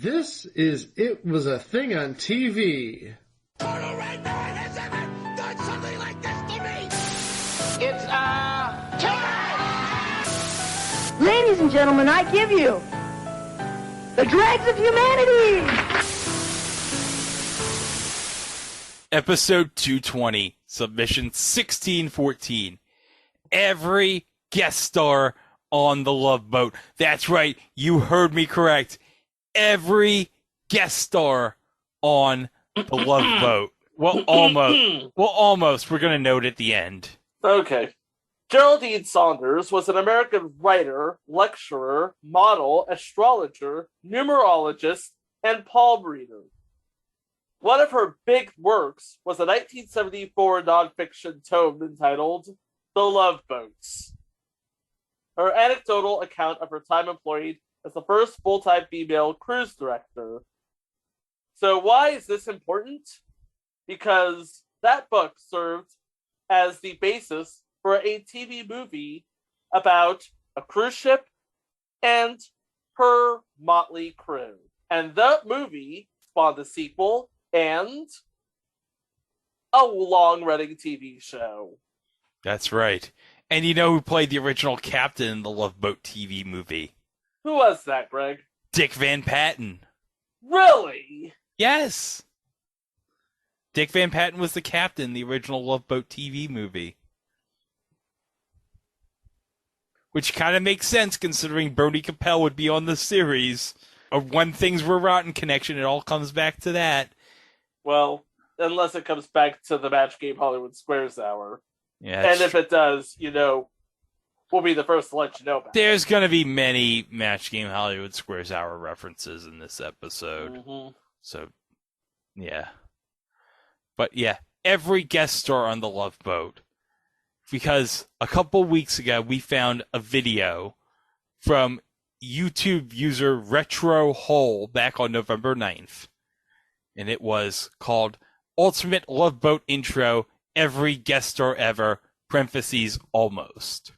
This is It Was a Thing on TV. Total Red Man has ever done something like this to me! It's, time! Ladies and gentlemen, I give you the dregs of humanity! Episode 220, submission 1614. Every guest star on the Love Boat. That's right, you heard me correct. Every guest star on the Love Boat. Well, almost. We're going to note at the end. Okay. Geraldine Saunders was an American writer, lecturer, model, astrologer, numerologist, and palm reader. One of her big works was a 1974 nonfiction tome entitled The Love Boats. Her anecdotal account of her time employed as the first full-time female cruise director. So why is this important? Because that book served as the basis for a TV movie about a cruise ship and her motley crew. And that movie spawned a sequel and a long-running TV show. That's right. And you know who played the original captain in the Love Boat TV movie? Who was that, Greg? Dick Van Patten. Really? Yes. Dick Van Patten was the captain in the original Love Boat TV movie. Which kind of makes sense considering Bernie Capel would be on the series. Or When Things Were Rotten connection, it all comes back to that. Well, unless it comes back to the Match Game Hollywood Squares Hour. Yeah, and if it does, we'll be the first to let you know about it. There's going to be many Match Game Hollywood Squares Hour references in this episode. Mm-hmm. So, yeah. But yeah, every guest star on the Love Boat. Because a couple weeks ago, we found a video from YouTube user Retro Hole back on November 9th. And it was called Ultimate Love Boat Intro, Every Guest Star Ever, parentheses, almost.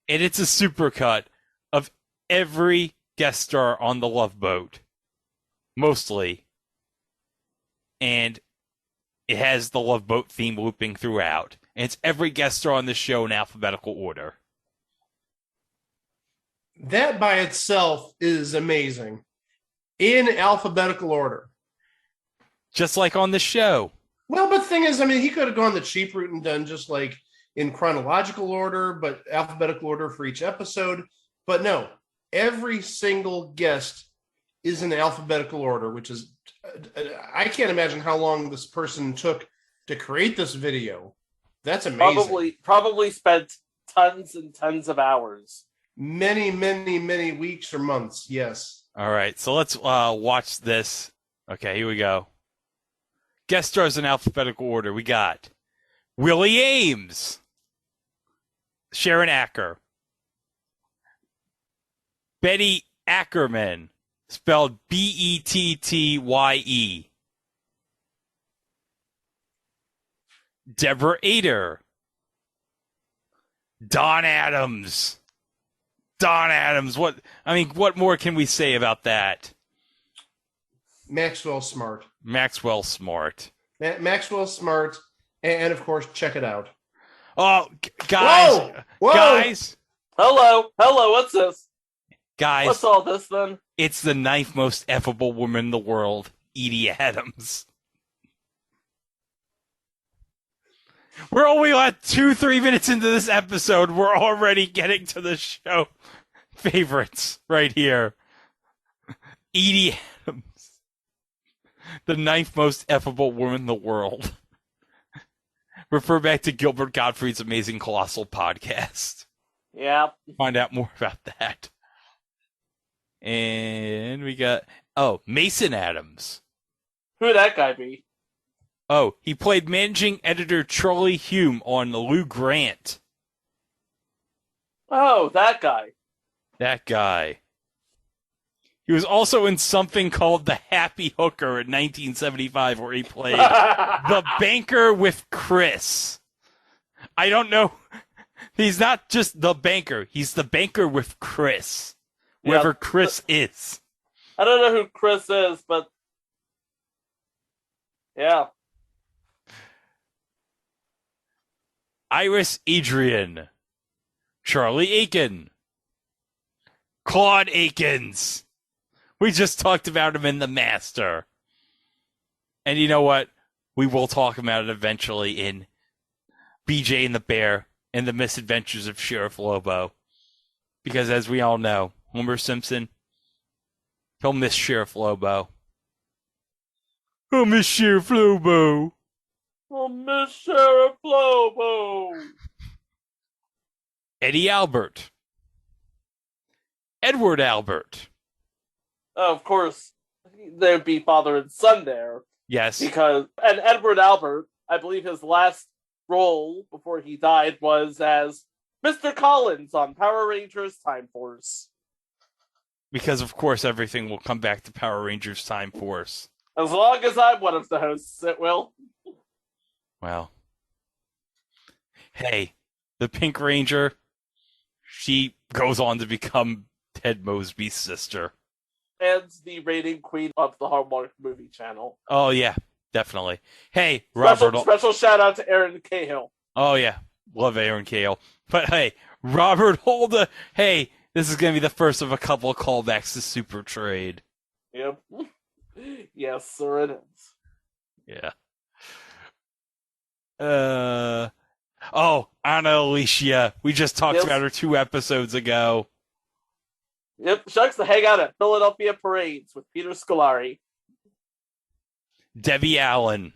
And it's a supercut of every guest star on the Love Boat. Mostly. And it has the Love Boat theme looping throughout. And it's every guest star on the show in alphabetical order. That by itself is amazing. In alphabetical order. Just like on the show. Well, but the thing is, I mean, he could have gone the cheap route and done just like in chronological order, but alphabetical order for each episode. But no, every single guest is in alphabetical order, which is, I can't imagine how long this person took to create this video. That's amazing. Probably spent tons and tons of hours. Many, many, many weeks or months, yes. All right, so let's watch this. Okay, here we go. Guest stars in alphabetical order. We got Willie Ames, Sharon Acker, Betty Ackerman, spelled Bettye, Deborah Ader, Don Adams. Don Adams. What more can we say about that? Maxwell Smart. Maxwell Smart. Maxwell Smart, and of course, check it out. Oh, guys. Whoa! Guys. Hello, what's this? Guys. What's all this, then? It's the ninth most effable woman in the world, Edie Adams. We're only like 2-3 minutes into this episode. We're already getting to the show favorites right here. Edie Adams. The ninth most effable woman in the world. Refer back to Gilbert Gottfried's Amazing Colossal podcast. Yeah. Find out more about that. And we got, Mason Adams. Who'd that guy be? Oh, he played managing editor Charlie Hume on Lou Grant. Oh, that guy. That guy. He was also in something called The Happy Hooker in 1975, where he played the banker with Chris. I don't know. He's not just the banker. He's the banker with Chris. Whoever Chris is. I don't know who Chris is, but yeah. Iris Adrian. Charlie Aiken. Claude Akins. We just talked about him in The Master. And you know what? We will talk about it eventually in BJ and the Bear and the Misadventures of Sheriff Lobo. Because as we all know, Homer Simpson, he'll miss Sheriff Lobo. I'll miss Sheriff Lobo. I'll miss Sheriff Lobo. Eddie Albert. Edward Albert. Oh, of course, there'd be father and son there. Yes. And Edward Albert, I believe his last role before he died was as Mr. Collins on Power Rangers Time Force. Because, of course, everything will come back to Power Rangers Time Force. As long as I'm one of the hosts, it will. Well. Hey, the Pink Ranger, she goes on to become Ted Mosby's sister. And the rating queen of the Hallmark Movie Channel. Oh, yeah, definitely. Hey, Robert... Special shout out to Aaron Cahill. Oh, yeah. Love Aaron Cahill. But, hey, Robert Holda... Hey, this is going to be the first of a couple of callbacks to Super Trade. Yep. Yes, sir, it is. Yeah. Oh, Anna Alicia. We just talked about her 2 episodes ago. Yep, Shucks to hang out at Philadelphia Parades with Peter Scolari. Debbie Allen.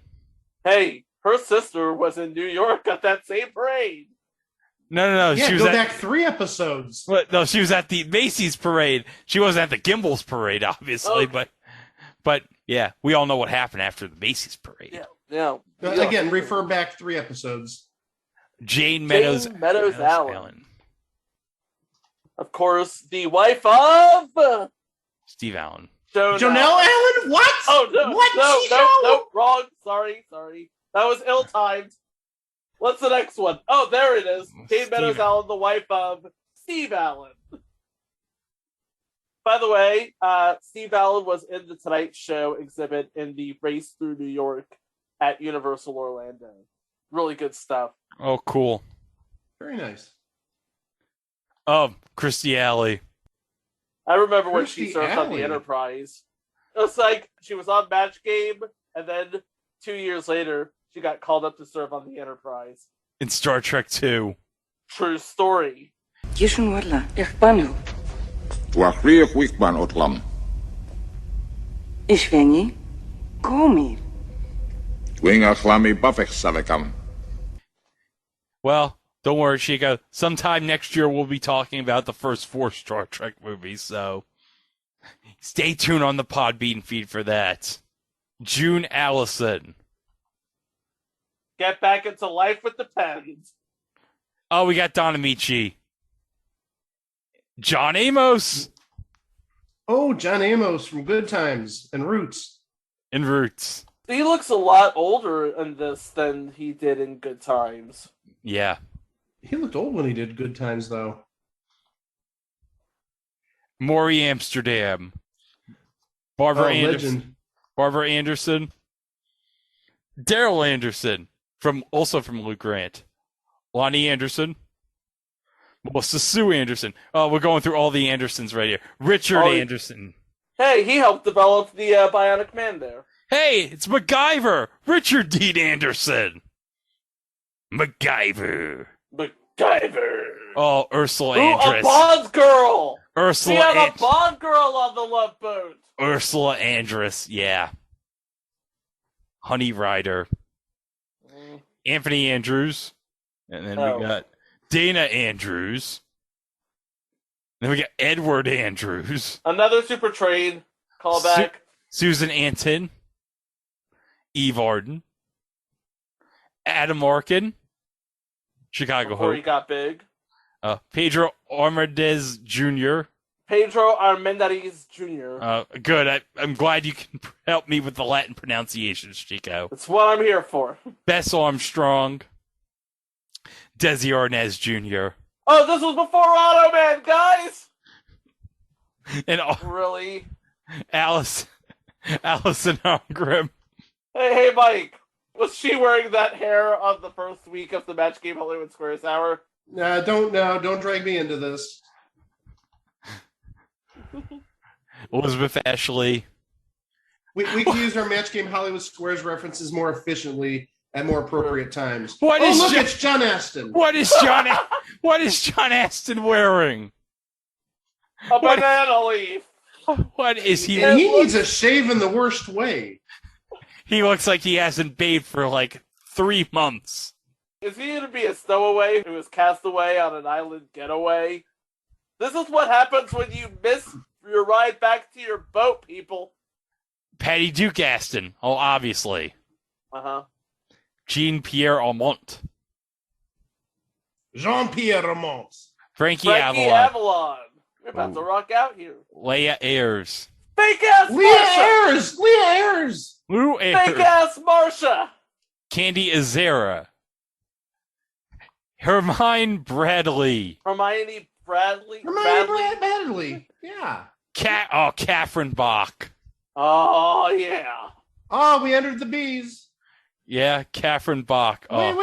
Hey, her sister was in New York at that same parade. No. Yeah, she was go back 3 episodes. No, she was at the Macy's parade. She wasn't at the Gimbels parade, obviously, but yeah, we all know what happened after the Macy's parade. Yeah. Again, refer back 3 episodes. Jane Meadows Allen. Of course, the wife of Steve Allen. Jonelle Allen? What? Oh, no. What? No, wrong. Sorry. That was ill-timed. What's the next one? Oh, there it is. Jane Meadows Allen, the wife of Steve Allen. By the way, Steve Allen was in the Tonight Show exhibit in the Race Through New York at Universal Orlando. Really good stuff. Oh, cool. Very nice. Oh, Christy Alley. I remember when she served on the Enterprise. It was like she was on Match Game, and then 2 years later, she got called up to serve on the Enterprise. In Star Trek 2. True story. Well, don't worry, Chico. Sometime next year we'll be talking about the first 4 Star Trek movies, so stay tuned on the Podbean feed for that. June Allison. Get back into life with the pens. Oh, we got Don Amici. John Amos. Oh, John Amos from Good Times and Roots. And Roots. He looks a lot older in this than he did in Good Times. Yeah. He looked old when he did Good Times, though. Maury Amsterdam. Barbara Anderson. Legend. Barbara Anderson. Daryl Anderson, also from Luke Grant. Lonnie Anderson. Melissa Sue Anderson. Oh, we're going through all the Andersons right here. Richard Anderson. Hey, he helped develop the Bionic Man there. Hey, it's MacGyver. Richard Dean Anderson. MacGyver. Oh, Ursula Andress. A Bond girl. We have a Bond girl on the Love Boat. Ursula Andress, yeah. Honey Rider. Anthony Andrews. And then we got Dana Andrews. Then we got Edward Andrews. Another Super Trade callback. Susan Anton. Eve Arden. Adam Arkin. Chicago Before Hope. he got big. Pedro Armendariz Jr. Pedro Armendariz Jr. Good. I'm glad you can help me with the Latin pronunciations, Chico. That's what I'm here for. Bess Armstrong. Desi Arnaz Jr. Oh, this was before Automan, guys! And really? Allison Holmgren. Hey, Mike. Was she wearing that hair on the first week of the Match Game Hollywood Squares Hour? Don't drag me into this. Elizabeth Ashley. We can use our Match Game Hollywood Squares references more efficiently at more appropriate times. It's John Aston. What is John Aston wearing? A banana leaf. What is he? And he needs a shave in the worst way. He looks like he hasn't bathed for like 3 months. Is he going to be a stowaway who is cast away on an island getaway? This is what happens when you miss your ride back to your boat, people. Patty Duke Aston. Oh, obviously. Uh-huh. Jean-Pierre Aumont. Jean-Pierre Ramont. Frankie Avalon. We're about to rock out here. Leah Ayres. Fake-ass Marsha. Leah Ayres. Lou Ayres. Fake-ass Marsha. Candy Azera. Hermione Bradley. Hermione Bradley. Yeah. Catherine Bach. Oh, yeah. Oh, we entered the bees. Yeah, Catherine Bach. Oh.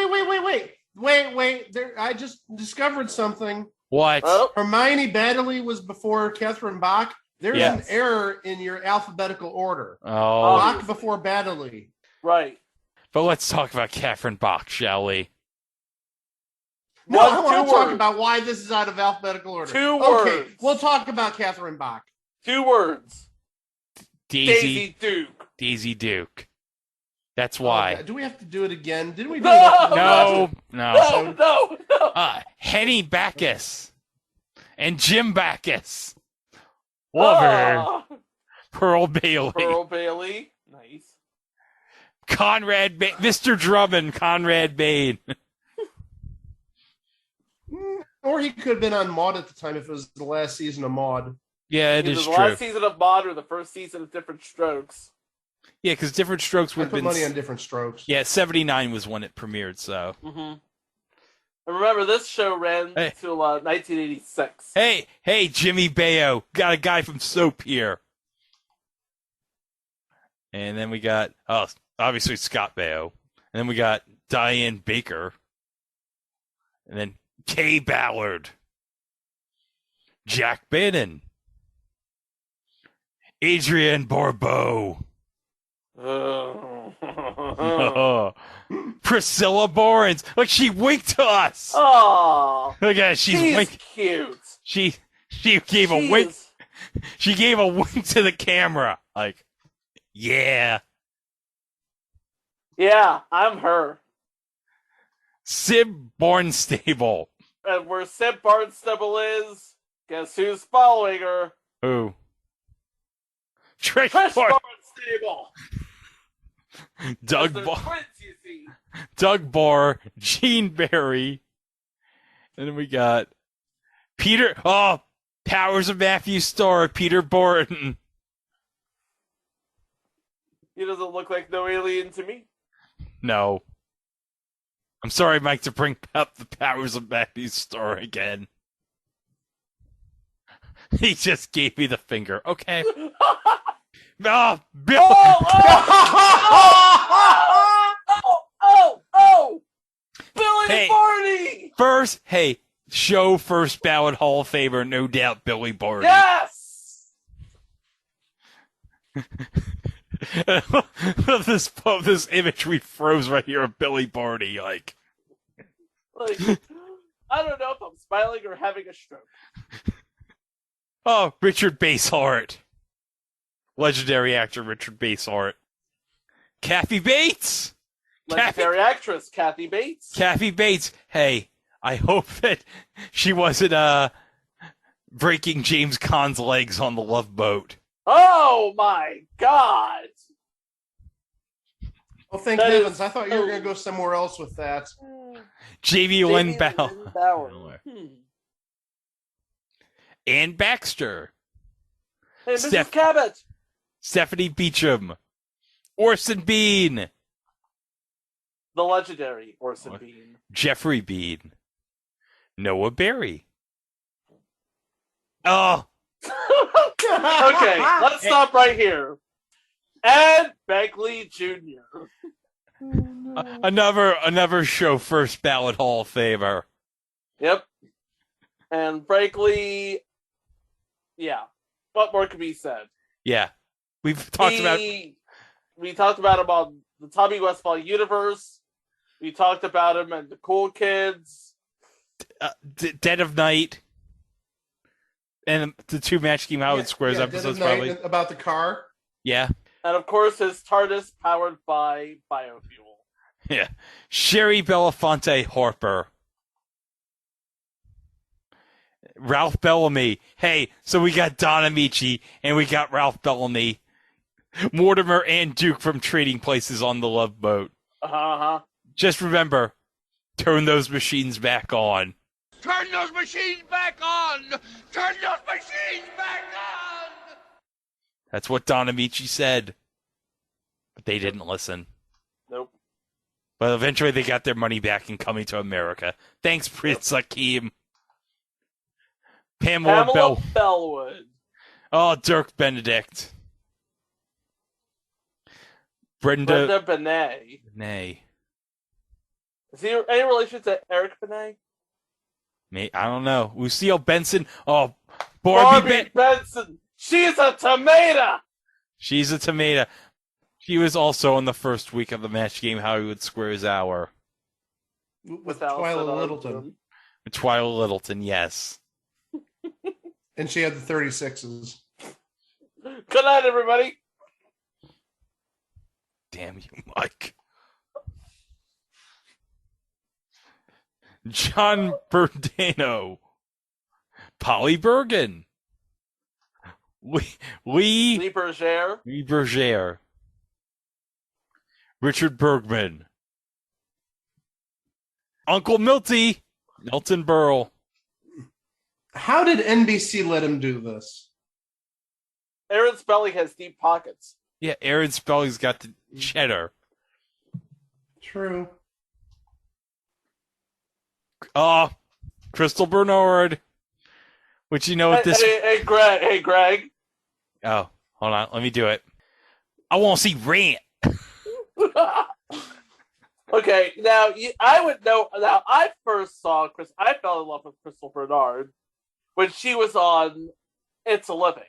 Wait. I just discovered something. What? Oh. Hermione Baddeley was before Catherine Bach. There's Yes. an error in your alphabetical order. Oh. Bach before Baddeley. Right. But let's talk about Catherine Bach, shall we? No, One, I want two to talk words. about why this is out of alphabetical order. 2 Okay, words. we'll talk about Catherine Bach. 2 words. Daisy Duke. Duke. That's why. Okay, do we have to do it again? Did we do No! it? No. No. Henny Bacchus. And Jim Bacchus. Love her. Pearl Bailey. Pearl Bailey. Nice. Mr. Drummond, Conrad Bain. Or he could have been on Maude at the time if it was the last season of Maude. Yeah, it Either is the true. last season of Mod or the first season of Different Strokes. Yeah, because Different Strokes would I have put been. money on Different Strokes. Yeah, 79 was when it premiered, so. Mm-hmm. And remember, this show ran Hey. till 1986. Hey, Jimmy Bayo. Got a guy from Soap here. And then we got, obviously Scott Baio. And then we got Diane Baker. And then Kay Ballard. Jack Bannon. Adrienne Barbeau. Priscilla Borens. Look, she winked to us. Oh, Look at her, she's winking. cute. She gave a wink. She gave a wink to the camera. Like, yeah. Yeah, I'm her. Sib Barnstable. And where Sib Barnstable is, guess who's following her? Who? Trish Trish Barnstable. Barnstable. Doug They're Barr. twins, you see. Doug Barr. Gene Barry. And then we got Peter. Oh, Powers of Matthew star Peter Borton. He doesn't look like no alien to me. No. I'm sorry, Mike, to bring up the Powers of Matthew star again. He just gave me the finger. Okay. Oh, Bill. Oh! Billy Hey. Barney! First ballot Hall of Famer, no doubt, Billy Barney. Yes! this imagery froze right here of Billy Barney, like. Like, I don't know if I'm smiling or having a stroke. Oh, Richard Basehart. Legendary actor Richard Basehart. Kathy Bates! Legendary actress Kathy Bates. Kathy Bates. Hey, I hope that she wasn't breaking James Caan's legs on the Love Boat. Oh my God! Well, thank That heavens. is- I thought you were going to go somewhere else with that. Jamie Lynn Bower. Bower. Ann Baxter. Hey, Mrs. Steph- Cabot. Stephanie Beecham. Orson Bean. The legendary Orson Bean. Jeffrey Bean. Noah Berry. Oh, Okay, let's stop right here. Ed Begley Jr. Another show first ballot Hall of Famer. Yep. And frankly, yeah. What more can be said? Yeah. We talked about him on the Tommy Westfall universe. We talked about him and the Cool Kids. Dead of Night. And the two Match Game Howard Squares episodes, probably. About the car. Yeah. And of course, his TARDIS powered by biofuel. Yeah. Sherry Belafonte Harper. Ralph Bellamy. Hey, so we got Don Amici and we got Ralph Bellamy. Mortimer and Duke from Trading Places on the Love Boat. Uh-huh. Just remember, turn those machines back on. Turn those machines back on! Turn those machines back on! That's what Don Amici said. But they didn't listen. Nope. But eventually they got their money back in Coming to America. Thanks, Prince Akeem. Pamela Bellwood. Oh, Dirk Benedict. Brenda Benet. Nay. Is he any relation to Eric Benet? I don't know. Lucille Benson. Oh, Barbie Benson. She's a tomato. She's a tomato. She was also in the first week of the Match Game Hollywood Squares Hour. With Twyla Littleton. With Twyla Littleton, yes. And she had the 36s. Good night, everybody. Damn you, Mike. John Berdano. Polly Bergen. Lee Bergere. Richard Bergman. Uncle Milty. Milton Berle. How did NBC let him do this? Aaron Spelling has deep pockets. Yeah, Aaron Spelling's got the cheddar. True. Crystal Bernard. Which you know what this... Hey, Greg. Oh, hold on. Let me do it. I want to see Rant. Okay, now I would know. Now I first saw I fell in love with Crystal Bernard when she was on It's a Living.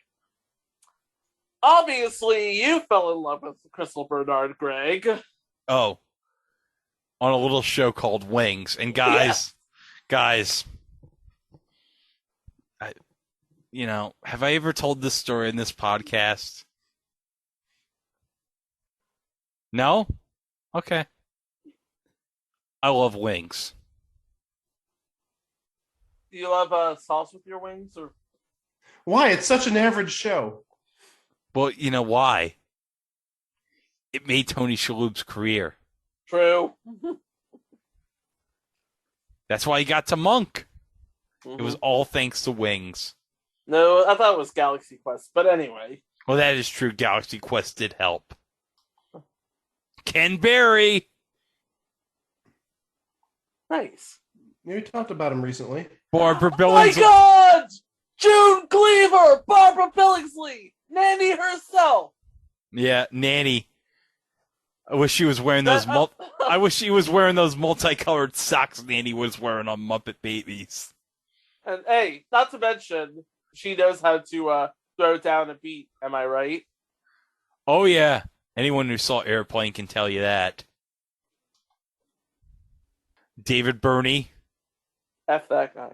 Obviously, you fell in love with Crystal Bernard, Greg. Oh, on a little show called Wings. And guys, have I ever told this story in this podcast? No? Okay. I love wings. Do you love sauce with your wings? Or why? It's such an average show. Well, you know why? It made Tony Shalhoub's career. True. That's why he got to Monk. Mm-hmm. It was all thanks to Wings. No, I thought it was Galaxy Quest, but anyway. Well, that is true. Galaxy Quest did help. Ken Berry. Nice. Yeah, we talked about him recently. Barbara My Billingsley. God! June Cleaver! Barbara Billingsley! Nanny herself! Yeah, Nanny. I wish she was wearing those. I wish she was wearing those multicolored socks Nanny was wearing on Muppet Babies. And hey, not to mention, she knows how to throw down a beat. Am I right? Oh yeah. Anyone who saw Airplane can tell you that. David Burney. F that guy.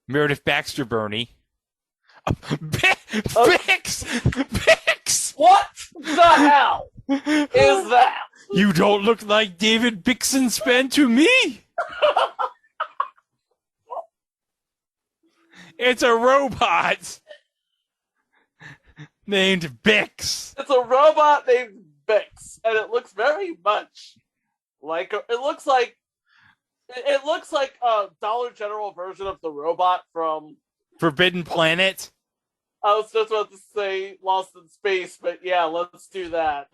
Meredith Baxter Burney. Bix! Bix! What the hell is that? You don't look like David Bixenspan to me! It's a robot named Bix. It's a robot named Bix, and it looks very much like it looks like a Dollar General version of the robot from Forbidden Planet. I was just about to say Lost in Space, but yeah, let's do that.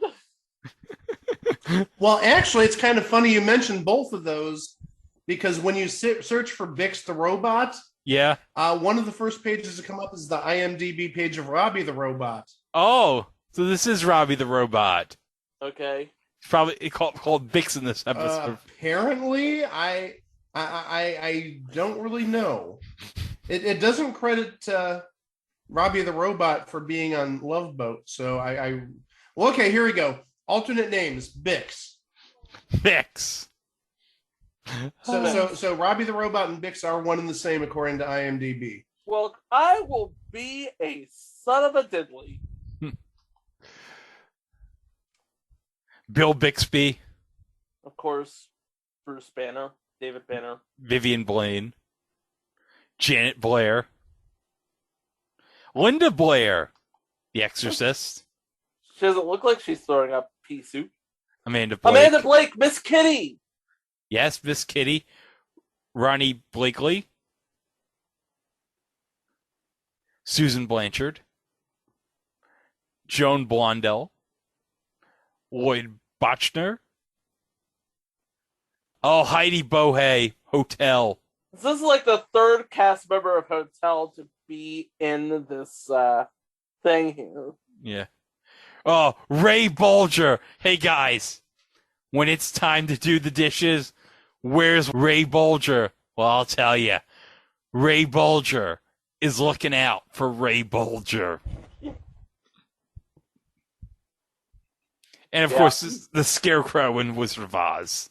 Well, actually, it's kind of funny you mentioned both of those because when you search for Bix the robot, Yeah. One of the first pages to come up is the IMDb page of Robbie the Robot. Oh, so this is Robbie the Robot. Okay. It's probably called Bix in this episode. Apparently, I don't really know. It doesn't credit Robbie the Robot for being on Love Boat, so well, okay, here we go. Alternate names: Bix. Bix. So Robbie the Robot and Bix are one and the same according to IMDb. Well, I will be a son of a diddly. Bill Bixby. Of course, Bruce Banner, David Banner, Vivian Blaine. Janet Blair. Linda Blair. The Exorcist. She doesn't look like she's throwing up pea soup. Amanda Blake. Amanda Blake, Miss Kitty. Yes, Miss Kitty. Ronnie Blakely. Susan Blanchard. Joan Blondell. Lloyd Bochner. Oh, Heidi Bohey. Hotel. This is like the third cast member of Hotel to be in this thing here. Yeah. Oh, Ray Bolger. Hey, guys. When it's time to do the dishes, where's Ray Bolger? Well, I'll tell you. Ray Bolger is looking out for Ray Bolger. And, of course, the Scarecrow in Wizard of Oz.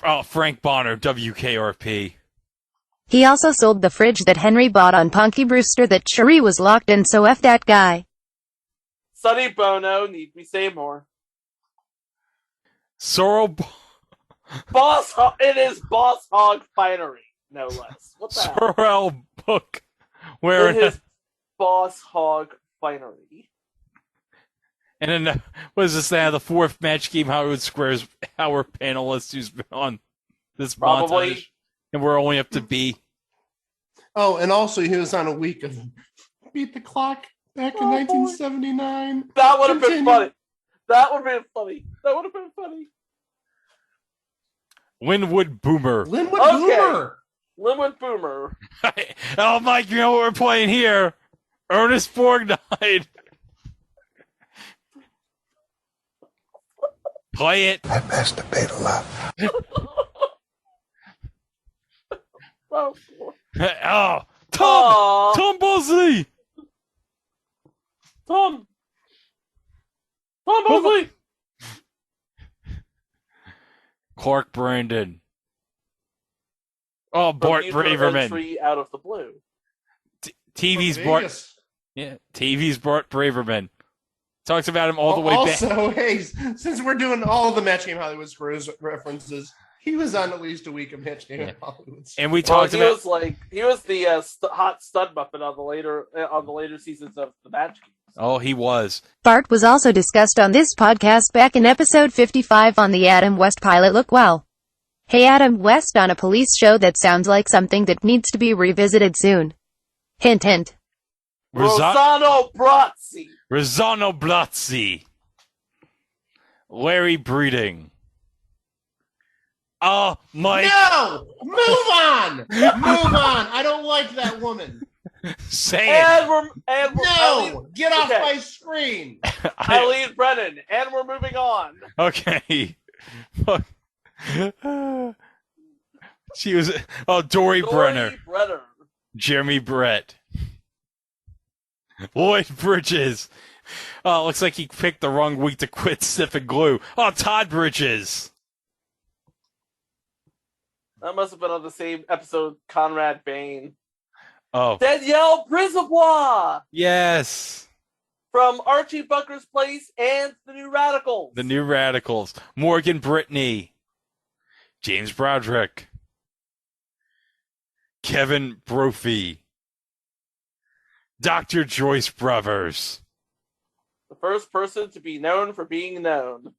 Oh, Frank Bonner, WKRP. He also sold the fridge that Henry bought on Punky Brewster that Cherie was locked in, so F that guy. Sonny Bono, need we say more? Sorrel... It is Boss Hog Finery, no less. What the hell? Sorrel Book. It is Boss Hog Finery. And then, what is this now? The fourth Match Game Hollywood Squares Hour panelist who's been on this montage. And we're only up to B. Oh, and also he was on a week of Beat the Clock back in 1979. That would have been funny. That would have been funny. Linwood Boomer. Boomer. Linwood Boomer. Oh, Mike, you know what we're playing here? Ernest Borgnine. Play it. I masturbate a lot. Oh, Tom Bosley. Tom Bosley. Clark Brandon. Oh, Bart Braverman. Entry out of the blue. TV's Bart. Yeah, TV's Bart Braverman. Talks about him all the way back. Also, hey, since we're doing all the Match Game Hollywood Squares references, he was on at least a week of Match Game Hollywood. And we talked about he was the hot stud muppet on the later seasons of the Match Games. Oh, he was. Bart was also discussed on this podcast back in episode 55 on the Adam West pilot Look Well. Hey, Adam West on a police show that sounds like something that needs to be revisited soon. Hint, hint. Rossano Brazzi. Rossano Brazzi. Larry Breeding. Oh, Mike. No! Move on! Move on! I don't like that woman. Say it. No! Get off my screen! Eileen Brennan. And we're moving on. Okay. She was... Oh, Dory Brenner. Jeremy Brett. Lloyd Bridges. Oh, looks like he picked the wrong week to quit sniffing glue. Oh, Todd Bridges. That must have been on the same episode, Conrad Bain. Oh. Danielle Brisebois! Yes. From Archie Bunker's Place and The New Radicals. The New Radicals. Morgan Brittany. James Broderick. Kevin Brophy. Dr. Joyce Brothers. The first person to be known for being known.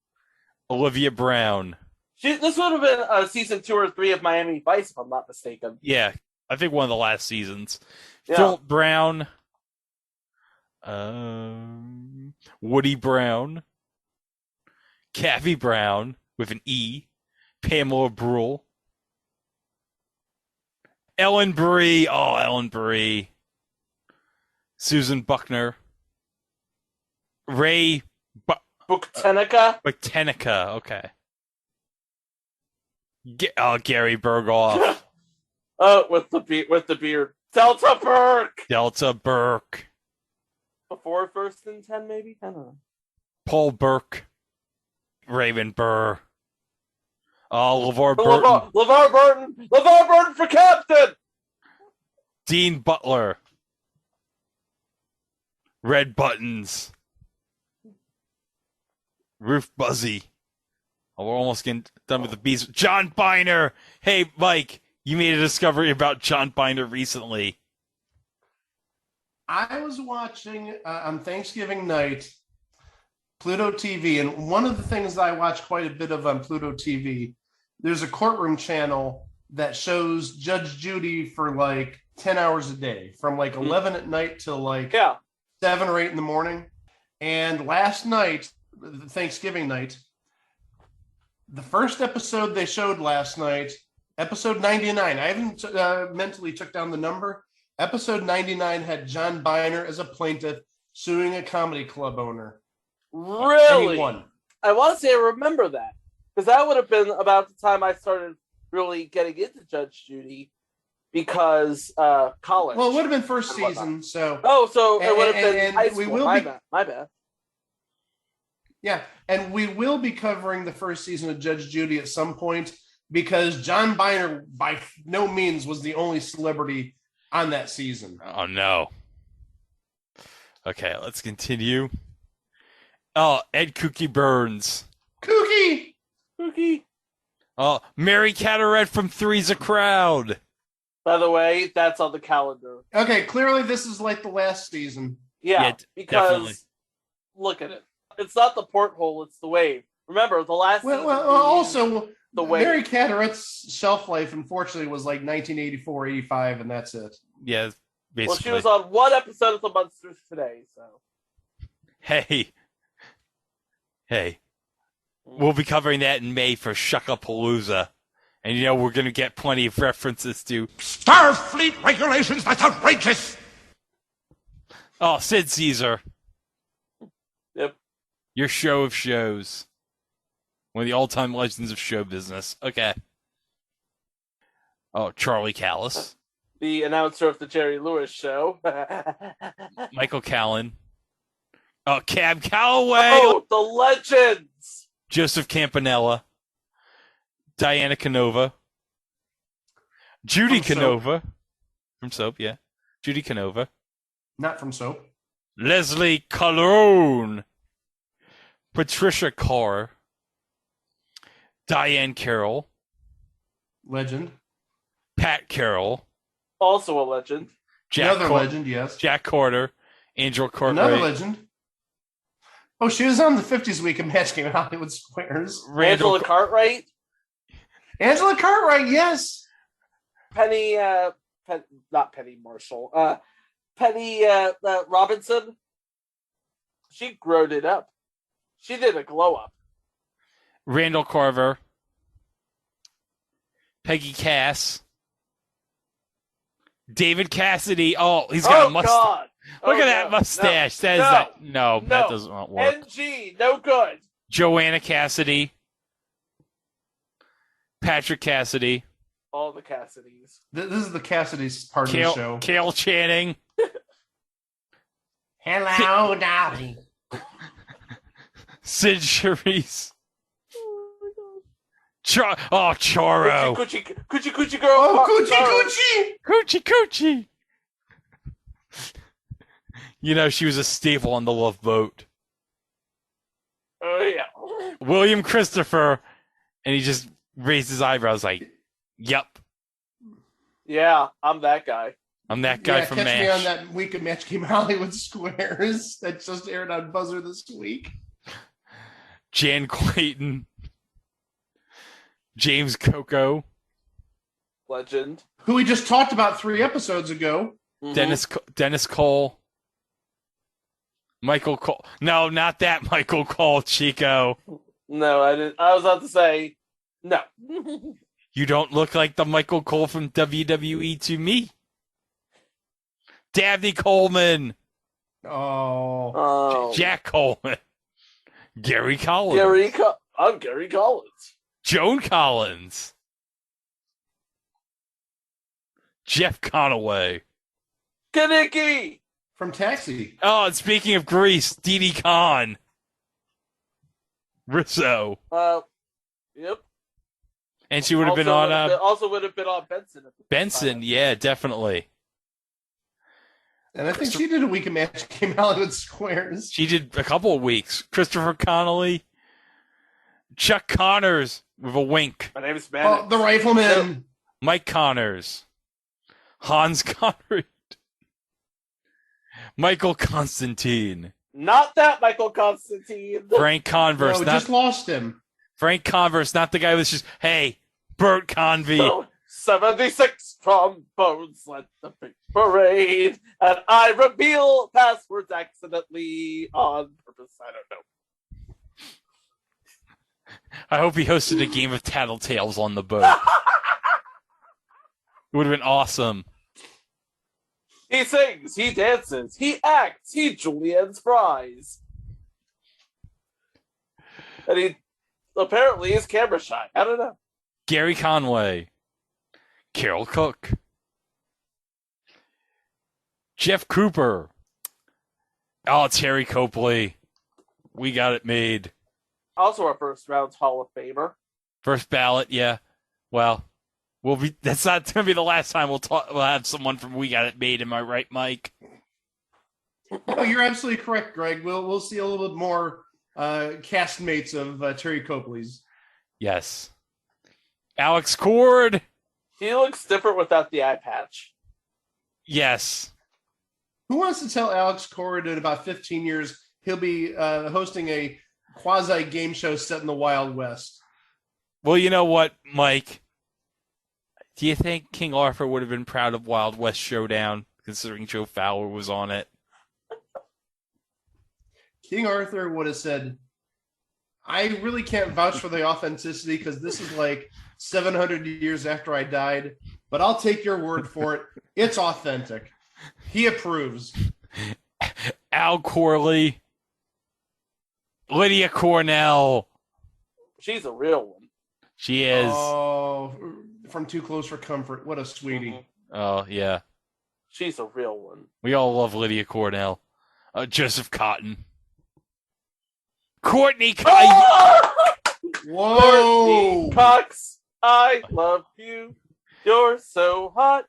Olivia Brown. This would have been season 2 or 3 of Miami Vice, if I'm not mistaken. Yeah, I think one of the last seasons. Yeah. Philip Brown. Woody Brown. Kathy Brown with an E. Pamela Brule. Ellen Brie. Oh, Ellen Brie. Susan Buckner. Ray Buktenica. Okay. Gary Berghoff. Oh, with the beard. Delta Burke. Delta Burke. Before First and 10, maybe? I don't know. Paul Burke. Raymond Burr. Oh, LeVar Burton. LeVar Burton for captain. Dean Butler. Red Buttons. Ruth Buzzy. Oh, we're almost getting done with the bees. John Biner. Hey, Mike, you made a discovery about John Biner recently. I was watching on Thanksgiving night Pluto TV, and one of the things that I watch quite a bit of on Pluto TV, there's a courtroom channel that shows Judge Judy for like 10 hours a day, from like 11 at night till like 7 or 8 in the morning. And last night, Thanksgiving night, the first episode they showed last night, episode 99, I haven't mentally took down the number. Episode 99 had John Biner as a plaintiff suing a comedy club owner. Really? And he won. I want to say I remember that, because that would have been about the time I started really getting into Judge Judy, because college. Well, it would have been first season, so. Oh, so it would have been high school. We will My bad. Yeah, and we will be covering the first season of Judge Judy at some point, because John Biner by no means was the only celebrity on that season. Oh, no. Okay, let's continue. Oh, Ed Kooky Burns. Kooky! Oh, Mary Catterett from Three's a Crowd. By the way, that's on the calendar. Okay, clearly this is like the last season. Yeah, because definitely. Look at it. It's not the porthole, it's the wave. Remember, the last season also, the wave. Mary Catterett's shelf life, unfortunately, was like 1984, 85, and that's it. Yeah, basically. Well, she was on one episode of The Monsters Today, so. Hey. We'll be covering that in May for Shuckapalooza. And you know we're going to get plenty of references to Starfleet regulations, that's outrageous! Oh, Sid Caesar. Yep. Your show of shows. One of the all-time legends of show business. Okay. Oh, Charlie Callis. The announcer of the Jerry Lewis show. Michael Callan. Oh, Cab Calloway. Oh, the legends. Joseph Campanella. Diana Canova. Judy Canova. From Soap, yeah. Judy Canova. Not from Soap. Leslie Colon. Patricia Carr. Diane Carroll. Legend. Pat Carroll. Also a legend. Legend, yes. Jack Corder. Angel Cartwright. Another legend. Oh, she was on the 50s week of Match Game Hollywood Squares. Angela Cartwright. Angela Cartwright, yes. Penny, not Penny Marshall. Penny Robinson. She growed it up. She did a glow up. Randall Carver. Peggy Cass. David Cassidy. Oh, he's got a mustache. God. Look at that mustache. That doesn't work. NG, no good. Joanna Cassidy. Patrick Cassidy. All the Cassidys. This is the Cassidy's part of the show. Cale Channing. Hello, Dolly. Sid Charisse. Choro. Coochie girl. Oh, Coochie. You know, she was a staple on the Love Boat. Oh, yeah. William Christopher. And he just raised his eyebrows like, yup. Yeah, I'm that guy. I'm that guy from catch MASH. me on that week of Match Game Hollywood Squares that just aired on Buzzer this week. Jan Clayton. James Coco. Legend. Who we just talked about 3 episodes ago. Mm-hmm. Dennis Cole. Michael Cole. No, not that Michael Cole, Chico. No, I didn't. I was about to say no. You don't look like the Michael Cole from WWE to me. Dabney Coleman. Oh. Jack Coleman. Gary Collins. I'm Gary Collins. Joan Collins. Jeff Conaway. Kaneki! From Taxi. Oh, and speaking of Grease, Dee Dee Khan. Rizzo. Yep. And she would have been on... also would have been on Benson. Benson, yeah, definitely. And I think she did a week of Magic Game Hollywood Squares. She did a couple of weeks. Christopher Connolly. Chuck Connors with a wink. My name is Maddox. Oh, the Rifleman. Mike Connors. Hans Conried. Michael Constantine. Not that Michael Constantine. Frank Converse. No, just lost him. Frank Converse, not the guy who was just, hey, Bert Convy. So, 76 trombones led the big parade, and I reveal passwords accidentally on purpose. I don't know. I hope he hosted a game of Tattletales on the boat. It would have been awesome. He sings, he dances, he acts, he juliennes fries. And he apparently is camera shy. I don't know. Gary Conway. Carol Cook. Jeff Cooper. Oh, Terry Copley. We got it made. Also our first round Hall of Famer. First ballot, yeah. Well, that's not going to be the last time we'll have someone from We Got It Made. Am I right, Mike? No, you're absolutely correct, Greg. We'll see a little bit more castmates of Terry Copley's. Yes. Alex Cord. He looks different without the eye patch. Yes. Who wants to tell Alex Cord in about 15 years he'll be hosting a quasi-game show set in the Wild West? Well, you know what, Mike? Do you think King Arthur would have been proud of Wild West Showdown, considering Joe Fowler was on it? King Arthur would have said, I really can't vouch for the authenticity because this is like 700 years after I died, but I'll take your word for it. It's authentic. He approves. Al Corley. Lydia Cornell. She's a real one. She is. Oh, from Too Close for Comfort. What a sweetie. Mm-hmm. Oh, yeah. She's a real one. We all love Lydia Cornell. Joseph Cotton. Courtney Cox. Oh! Whoa! Courtney Cox, I love you. You're so hot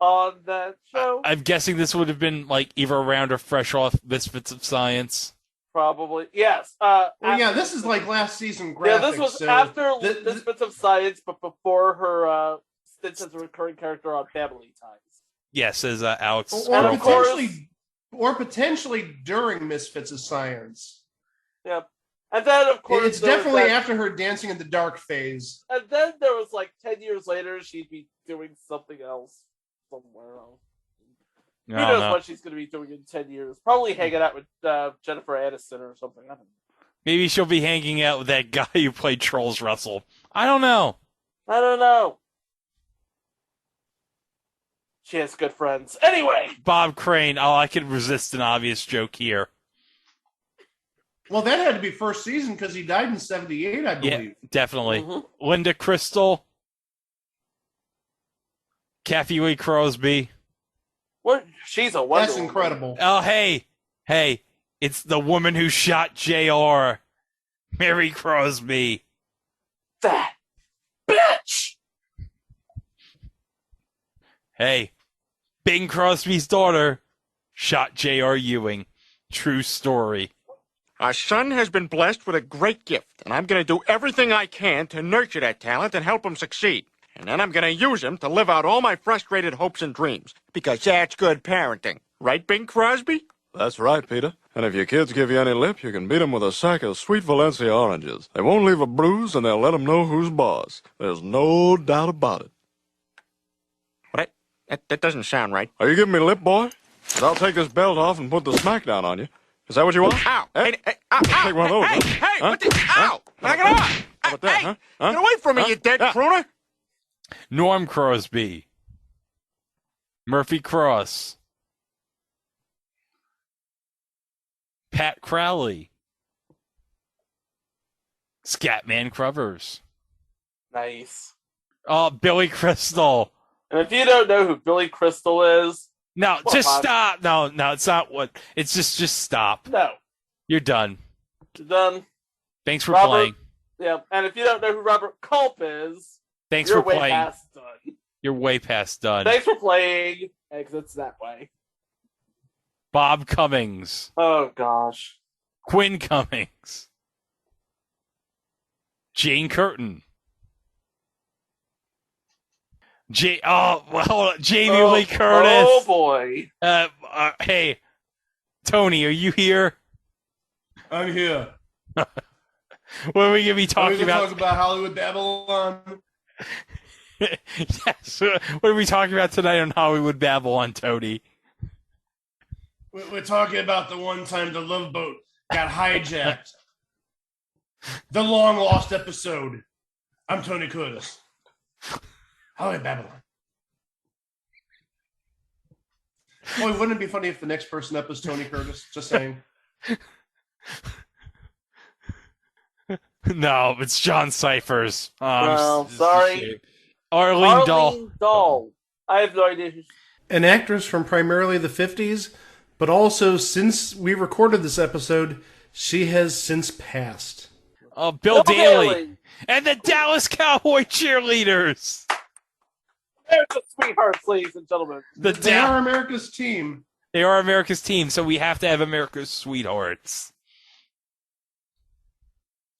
on that show. I'm guessing this would have been like either around or fresh off Misfits of Science. Probably. Yes. Well, yeah, this is like last season graphics. Yeah, this was after Misfits of Science, but before her stint as a recurring character on Family Ties. Yes, as Alex. Or potentially during Misfits of Science. Yep. And then, of course, it's definitely after her Dancing in the Dark phase. And then there was like 10 years later, she'd be doing something else somewhere else. Who knows what she's going to be doing in 10 years? Probably hanging out with Jennifer Aniston or something. I don't know. Maybe she'll be hanging out with that guy who played Charles Russell. I don't know. She has good friends. Anyway! Bob Crane. Oh, I could resist an obvious joke here. Well, that had to be first season because he died in 78, I believe. Yeah, definitely. Mm-hmm. Linda Crystal. Kathy Lee Crosby. What? She's a Wonder That's incredible. Woman. Oh, hey. It's the woman who shot J.R. Mary Crosby. That bitch! Hey, Bing Crosby's daughter shot J.R. Ewing. True story. Our son has been blessed with a great gift, and I'm going to do everything I can to nurture that talent and help him succeed. And then I'm going to use him to live out all my frustrated hopes and dreams, because that's good parenting. Right, Bing Crosby? That's right, Peter. And if your kids give you any lip, you can beat them with a sack of sweet Valencia oranges. They won't leave a bruise, and they'll let them know who's boss. There's no doubt about it. What? That doesn't sound right. Are you giving me lip, boy? 'Cause I'll take this belt off and put the smackdown on you. Is that what you want? Ow! Hey, Hey, ow! take one of those, Hey! huh? Hey! Huh? What the? Ow! Knock it off! How about that, Hey! huh? Get away from me, you dead crooner! Norm Crosby. Murphy Cross. Pat Crowley. Scatman Crovers. Nice. Oh, Billy Crystal. And if you don't know who Billy Crystal is, No, well, just stop. No, it's not what. It's just stop. No. You're done. You're done. Thanks for Robert, playing. Yeah, and if you don't know who Robert Culp is, Thanks you're for way playing. past done. You're way past done. Thanks for playing. Exits that way. Bob Cummings. Oh, gosh. Quinn Cummings. Jane Curtin. Jamie Lee Curtis. Oh, boy. Hey, Tony, are you here? I'm here. What are we going to be talking about? Talk about Hollywood Babylon. Yes. What are we talking about tonight on Hollywood Babylon, Tony? We're talking about the one time the Love Boat got hijacked. The long lost episode. I'm Tony Curtis. Hollywood Babylon. Boy, wouldn't it be funny if the next person up was Tony Curtis? Just saying. No, it's John Cyphers. Sorry. Arlene Dahl. I have no idea who. An actress from primarily the 50s, but also since we recorded this episode, she has since passed. Oh, Bill Daly. And the Dallas Cowboy cheerleaders. There's the sweethearts, ladies and gentlemen. They are America's team. They are America's team, so we have to have America's sweethearts.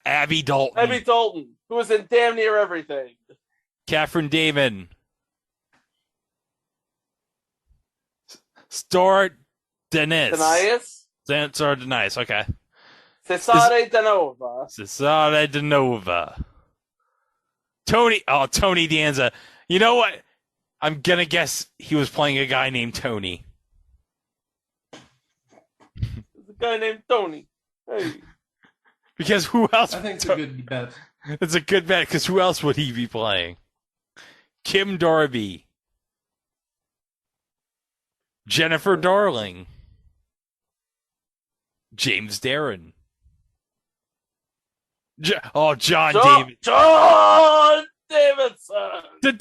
Abby Dalton. Who was in damn near everything. Catherine Damon. Star Dennis. Star Dennis, okay. Cesare Denova. Tony Danza. You know what? I'm going to guess he was playing a guy named Tony. There's a guy named Tony. Hey. Because who else? I think it's a good bet. It's a good bet, because who else would he be playing? Kim Darby. Jennifer Darling. James Darren. John David. John Davidson. And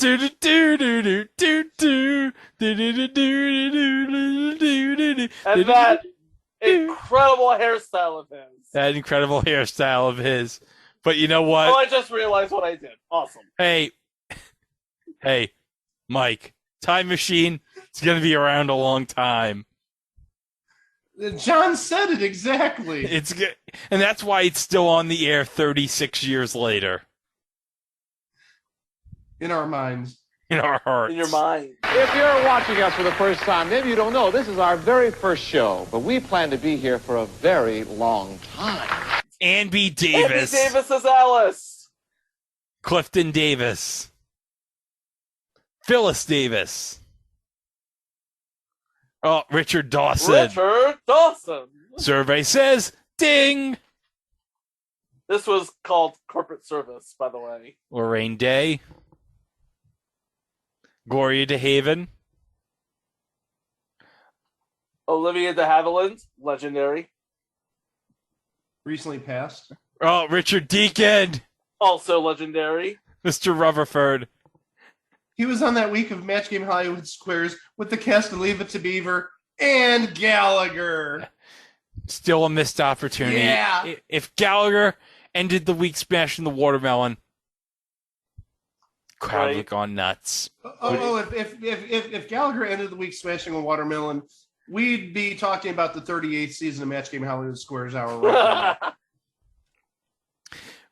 that incredible hairstyle of his. That incredible hairstyle of his. But you know what? Oh, I just realized what I did. Awesome. Hey, Mike. Time Machine is going to be around a long time. John said it exactly. It's good, and that's why it's still on the air 36 years later. In our minds. In our hearts. In your mind. If you're watching us for the first time, maybe you don't know, this is our very first show, but we plan to be here for a very long time. Andy Davis. Andy Davis as Alice. Clifton Davis. Phyllis Davis. Oh, Richard Dawson. Survey says, ding. This was called Corporate Service, by the way. Lorraine Day. Gloria DeHaven. Olivia de Havilland, legendary. Recently passed. Oh, Richard Deacon. Also legendary. Mr. Rutherford. He was on that week of Match Game Hollywood Squares with the cast of Leave It to Beaver and Gallagher. Still a missed opportunity. Yeah. If Gallagher ended the week smashing the watermelon, crowd would have gone nuts. If Gallagher ended the week smashing a watermelon, we'd be talking about the 38th season of Match Game Hollywood Squares Hour right now.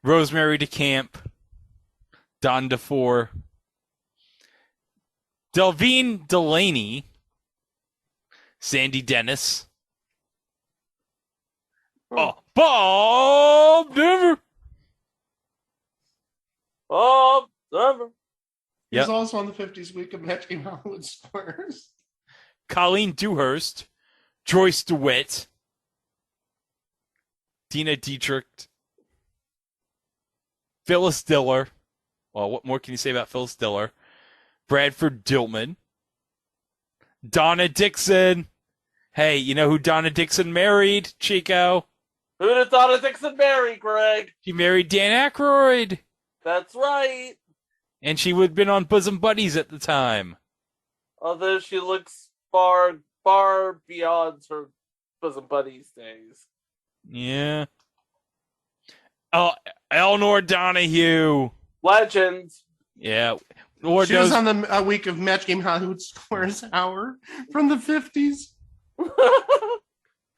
Rosemary DeCamp. Don DeFore. Delvine Delaney. Sandy Dennis. Oh, Bob Denver. Bob Denver. He was also on the 50s week of Match Game Hollywood Squares. Colleen Dewhurst. Joyce DeWitt. Dina Dietrich. Phyllis Diller. Well, what more can you say about Phyllis Diller? Bradford Dillman, Donna Dixon. Hey, you know who Donna Dixon married, Chico? Who did Donna Dixon marry, Greg? She married Dan Aykroyd. That's right. And she would have been on Bosom Buddies at the time. Although she looks far, far beyond her Bosom Buddies days. Yeah. Oh, Eleanor Donahue. Legend. Yeah. She was on the week of Match Game Hollywood Squares Hour from the 50s.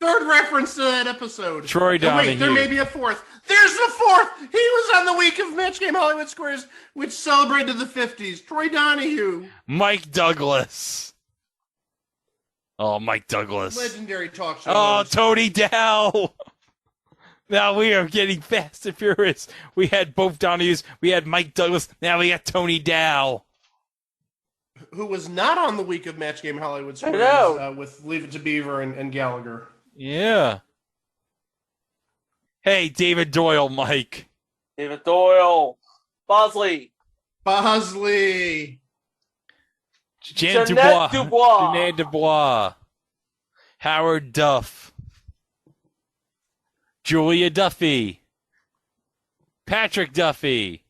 Third reference to that episode. Troy Donahue. Wait, there may be a fourth. There's the fourth! He was on the week of Match Game Hollywood Squares, which celebrated the 50s. Troy Donahue. Mike Douglas. Oh, Mike Douglas. Legendary talk show. Oh, host. Tony Dow. Now we are getting fast and furious. We had both Donahues. We had Mike Douglas. Now we got Tony Dow. Who was not on the week of Match Game Hollywood Squares with Leave It to Beaver and Gallagher. Yeah. Hey, David Doyle, Mike. David Doyle. Bosley. Jeanette Dubois. Jeanette Dubois. Howard Duff. Julia Duffy. Patrick Duffy.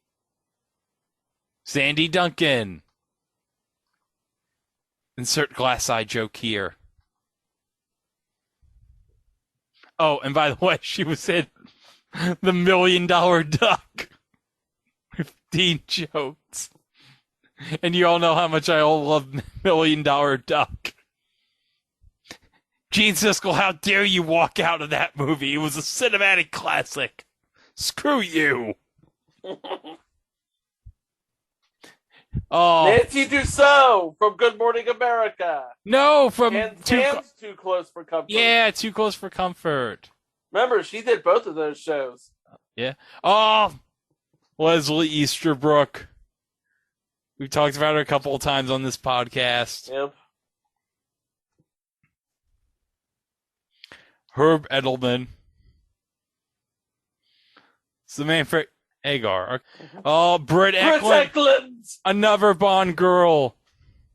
Sandy Duncan. Insert glass eye joke here. Oh, and by the way, she was in The $1 Million Duck with Dean Jones. And you all know how much I all love $1 Million Duck. Gene Siskel, how dare you walk out of that movie? It was a cinematic classic. Screw you. Oh, Nancy Dussault from Good Morning America. No, from Too Close for Comfort. Yeah, Too Close for Comfort. Remember, she did both of those shows. Yeah. Oh, Leslie Easterbrook. We've talked about her a couple of times on this podcast. Yep. Herb Edelman. It's the man for Hagar. Oh, Britt Eklund. Another Bond girl.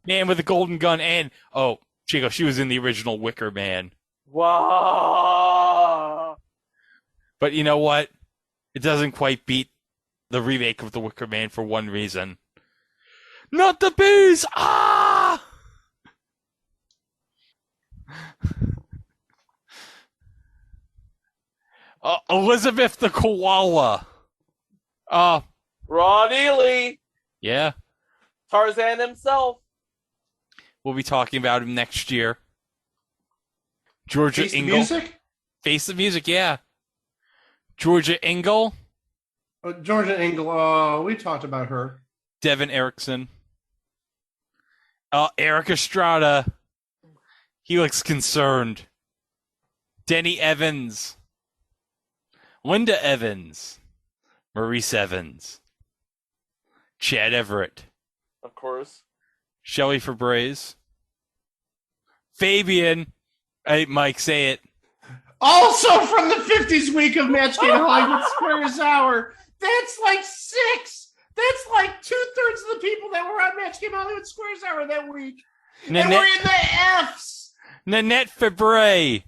Man with a golden gun. And, oh, Chico, she was in the original Wicker Man. Wow. But you know what? It doesn't quite beat the remake of the Wicker Man for one reason. Not the bees! Ah! Elizabeth the Koala. Ron Ely. Yeah. Tarzan himself. We'll be talking about him next year. Georgia Engel. Music? Face the Music, yeah. Georgia Engel. Georgia Engel, we talked about her. Devin Erickson. Eric Estrada. He looks concerned. Denny Evans. Linda Evans. Maurice Evans. Chad Everett. Of course. Shelley Fabrez. Fabian. Hey, Mike, say it. Also from the 50s week of Match Game Hollywood Squares Hour. That's like 6. That's like 2/3 of the people that were on Match Game Hollywood Squares Hour that week. And we're in the Fs. Nanette Fabre.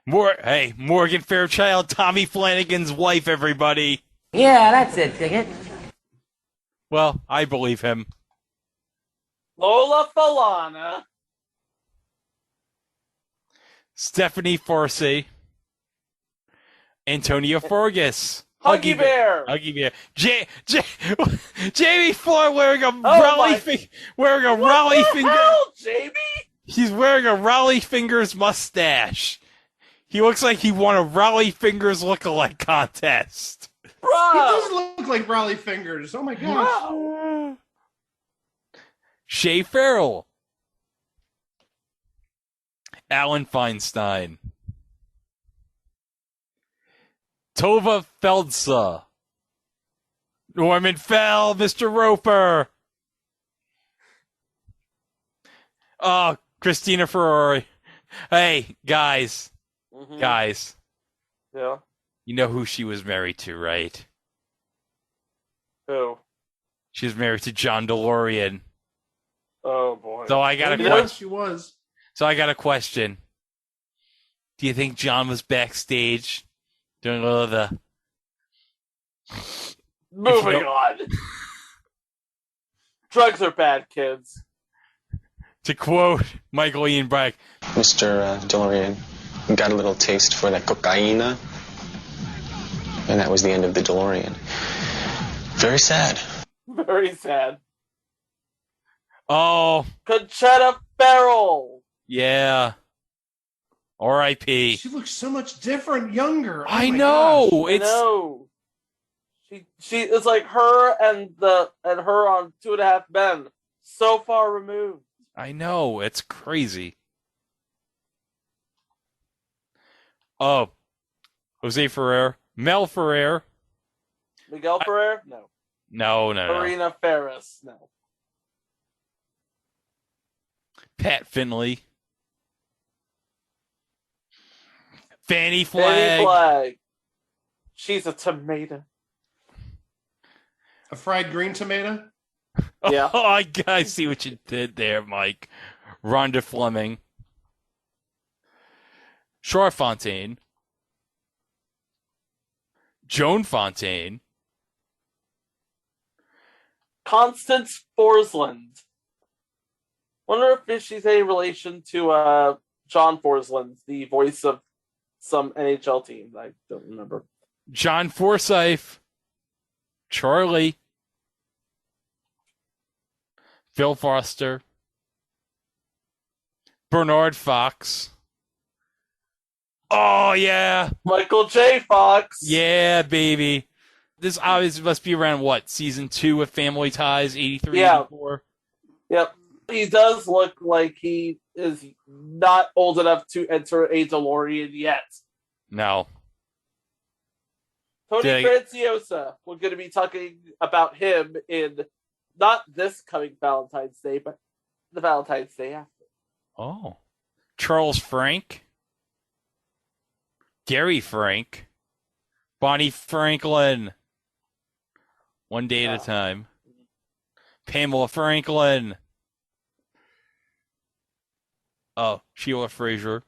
Morgan Fairchild, Tommy Flanagan's wife, everybody. Yeah, that's it, Ticket. Well, I believe him. Lola Falana. Stephanie Forsey. Antonio Fergus. Huggy Bear. Huggy Bear. Jamie Floyd wearing a Raleigh finger. Hell, Jamie? He's wearing a Raleigh Fingers mustache. He looks like he won a Raleigh Fingers look-alike contest. Bro! He does look like Raleigh Fingers. Oh my gosh. Wow. Shay Farrell. Alan Feinstein. Tova Feldsa. Norman Fell, Mr. Roper. Oh, Christina Ferrari. Hey, guys. Mm-hmm. Guys. Yeah. You know who she was married to, right? Who? She was married to John DeLorean. Oh boy. So I got a Yeah, question. she was. So I got a question. Do you think John was backstage doing all of the... Moving on. Drugs are bad, kids. To quote Michael Ian Black, Mr. DeLorean got a little taste for that cocaina, and that was the end of the DeLorean. Very sad. Very sad. oh, Conchetta Ferrell. yeah. R.I.P. She looks so much different, younger. Oh I my know. gosh. I It's know. She is like her and her on 2.5 Men. So far removed. I know. It's crazy. Oh, Jose Ferrer, Mel Ferrer. Miguel Ferrer? No. No. Marina Ferris? No. Pat Finley. Fanny Fanny Flagg. Flagg. She's a tomato. A fried green tomato? Yeah. Oh, I see what you did there, Mike. Rhonda Fleming. Shar Fontaine. Joan Fontaine. Constance Forsland. Wonder if she's any relation to John Forsland, the voice of some NHL team. I don't remember. John Forsythe. Charlie. Phil Foster. Bernard Fox. Oh, yeah. Michael J. Fox. Yeah, baby. This obviously must be around, what, season 2 of Family Ties, 83, Yeah. 84? Yep. He does look like he is not old enough to enter a DeLorean yet. No. Tony Dang. Franciosa. We're going to be talking about him in not this coming Valentine's Day, but the Valentine's Day after. Oh. Charles Frank. Gary Frank. Bonnie Franklin. One day at a time. Pamela Franklin. Oh, Sheila Fraser.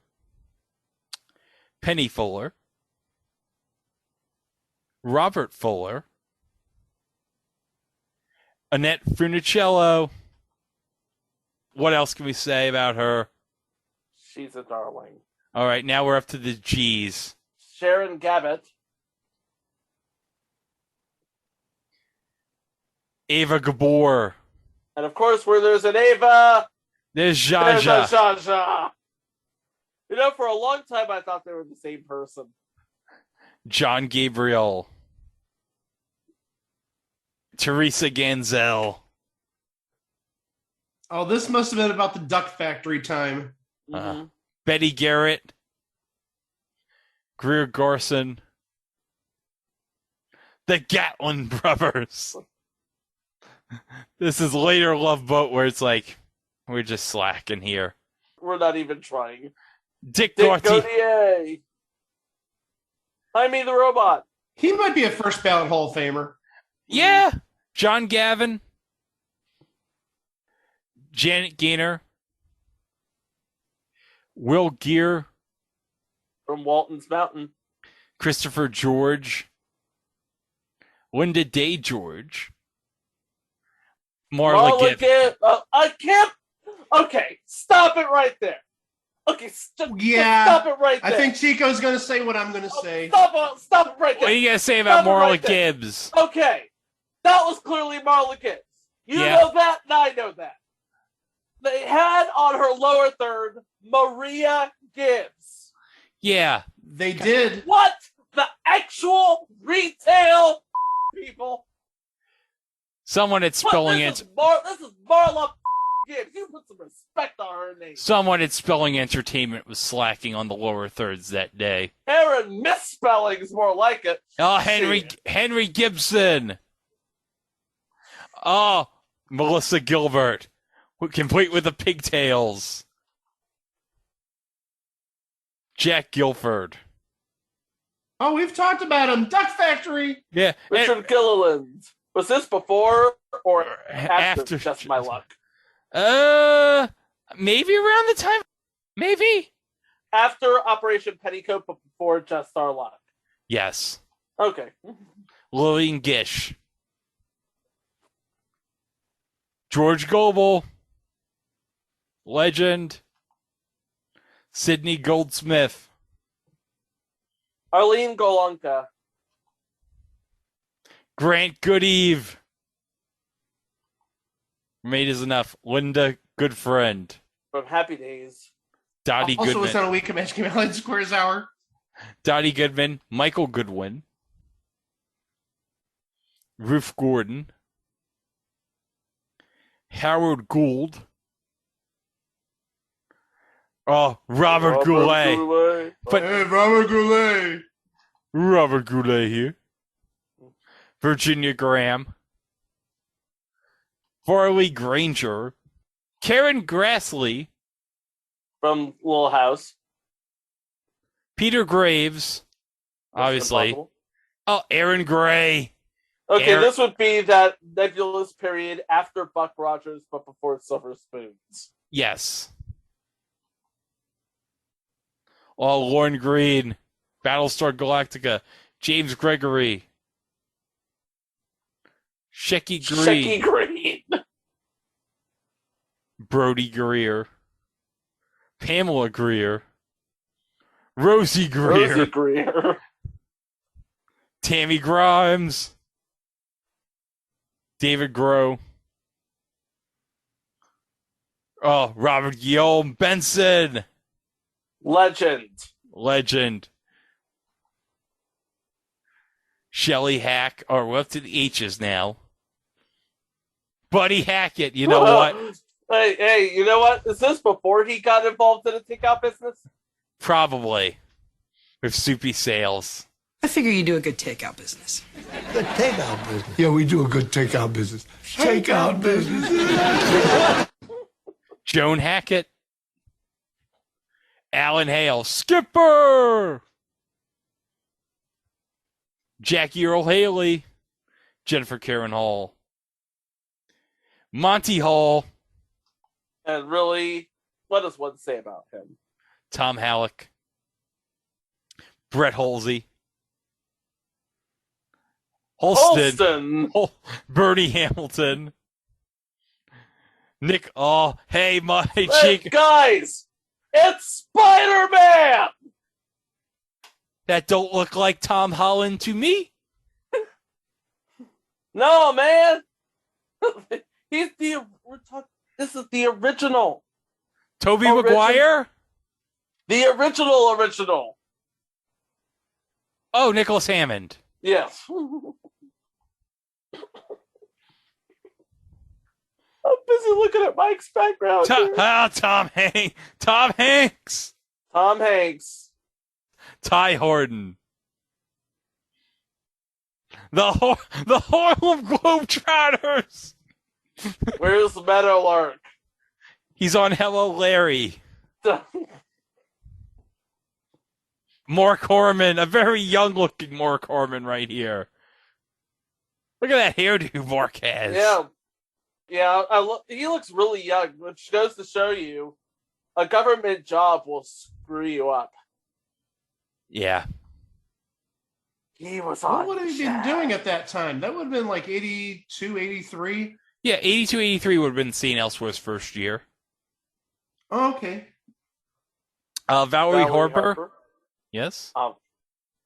Penny Fuller. Robert Fuller. Annette Funicello. What else can we say about her? She's a darling. All right, now we're up to the G's. Sharon Gabbett. Ava Gabor. And of course, where there's an Ava, There's there's a Jaja. Zsa Zsa. You know, for a long time, I thought they were the same person. John Gabriel. Teresa Ganzel. Oh, this must have been about the Duck Factory time. Betty Garrett. Greer Garson. The Gatlin brothers. This is later Love Boat where it's like, we're just slacking here. We're not even trying. Dick Dick Gautier. Gautier. I mean the robot. He might be a first ballot Hall of Famer. Yeah. John Gavin. Janet Gaynor. Will Gear. From Walton's Mountain. Christopher George. Linda Day George. Marla Gibb. I can't. Okay, stop it right there. Okay, Yeah, stop it right there. I think Chico's going to say what I'm going to say. Stop it right there. What are you going to say about Stop it Marla right there. Gibbs? Okay, that was clearly Marla Gibbs. You Yeah. know that, and I know that. They had on her lower third Maria Gibbs. Yeah. They did. What the actual retail people? Someone at Spelling This is Marla Gibbs. You put some respect on her name. Someone at Spelling Entertainment was slacking on the lower thirds that day. Aaron misspelling is more like it. Oh, Henry Gibson. Oh, Melissa Gilbert, complete with the pigtails. Jack Guilford. Oh, we've talked about him. Duck Factory. Yeah. Richard Gilliland. Was this before or after Just My Luck? Maybe around the time. Maybe after Operation Petticoat, but before Just Our Luck. Yes. Okay. Lillian Gish. George Gobel. Legend. Sidney Goldsmith. Arlene Golonka. Grant Goodeve. Made is enough. Linda Goodfriend. From Happy Days. Dottie also Goodman. was on a week of Magic Mountain Squares Hour. Dottie Goodman. Michael Goodwin. Ruth Gordon. Howard Gould. Oh, Robert Goulet. But hey, Robert Goulet. Robert Goulet here. Virginia Graham. Farley Granger. Karen Grassley. From Little House. Peter Graves. Obviously. Oh, Aaron Gray. Okay, this would be that nebulous period after Buck Rogers, but before Silver Spoons. Yes. Oh, Lauren Green. Battlestar Galactica. James Gregory. Shecky Green. Shecky Green. Brody Greer. Pamela Greer. Rosie Greer. Rosie Greer. Tammy Grimes. David Groh. Oh, Robert Guillaume Benson. Legend. Shelley Hack. Oh, we're up to the H's now. Buddy Hackett. You know what? Hey, you know what? Is this before he got involved in the takeout business? Probably. With Soupy Sales. I figure you do a good takeout business. Good takeout business. Yeah, we do a good takeout business. Takeout business. Joan Hackett. Alan Hale. Skipper! Jackie Earl Haley. Jennifer Karen Hall. Monty Hall. And really, what does one say about him? Tom Halleck. Brett Halsey. Holston. Bernie Hamilton. Nick. Oh, hey, my cheek. Guys, it's Spider-Man! That don't look like Tom Holland to me. No, man. This is the original. Tobey Maguire? The original. Oh, Nicholas Hammond. Yes. I'm busy looking at Mike's background. Tom Hanks. Ty Horton. The Harlem Globetrotters. Where's the Meadowlark? He's on Hello Larry. Mark Horman, a very young-looking Mark Horman right here. Look at that hairdo Mark has. Yeah. He looks really young, which goes to show you a government job will screw you up. Yeah. He was on. What would he been doing at that time? That would have been like 82, 83. Yeah, 82, 83 would have been St. Elsewhere's first year. Oh, okay. Valerie Harper. Yes. Oh,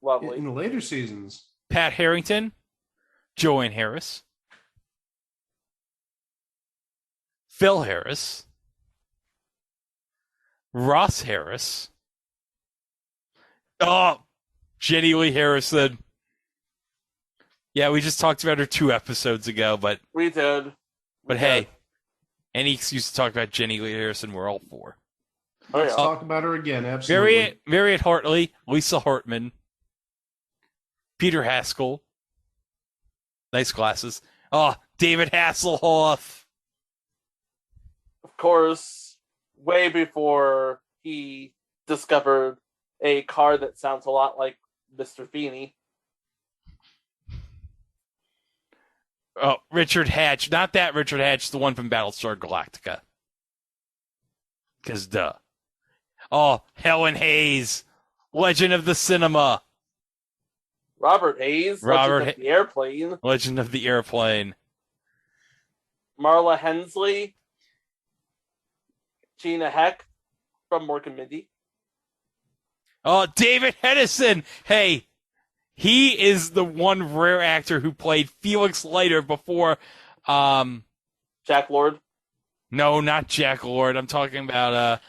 lovely. In the later seasons. Pat Harrington. Joanne Harris. Phil Harris. Ross Harris. Oh, Jenny Lee Harrison. Yeah, we just talked about her 2 episodes ago, but we did. But hey, any excuse to talk about Jenny Lee Harrison, we're all for. Oh, yeah. Let's talk about her again, absolutely. Marriott Hartley, Lisa Hartman, Peter Haskell. Nice glasses. Oh, David Hasselhoff. Of course, way before he discovered a car that sounds a lot like Mr. Feeney. Oh, Richard Hatch. Not that Richard Hatch, the one from Battlestar Galactica. Because duh. Oh, Helen Hayes. Legend of the Cinema. Robert Hayes. Legend of the Airplane. Legend of the Airplane. Marla Hensley. Gina Heck from Mork and Mindy. Oh, David Hedison. Hey, he is the one rare actor who played Felix Leiter before Jack Lord. No, not Jack Lord. I'm talking about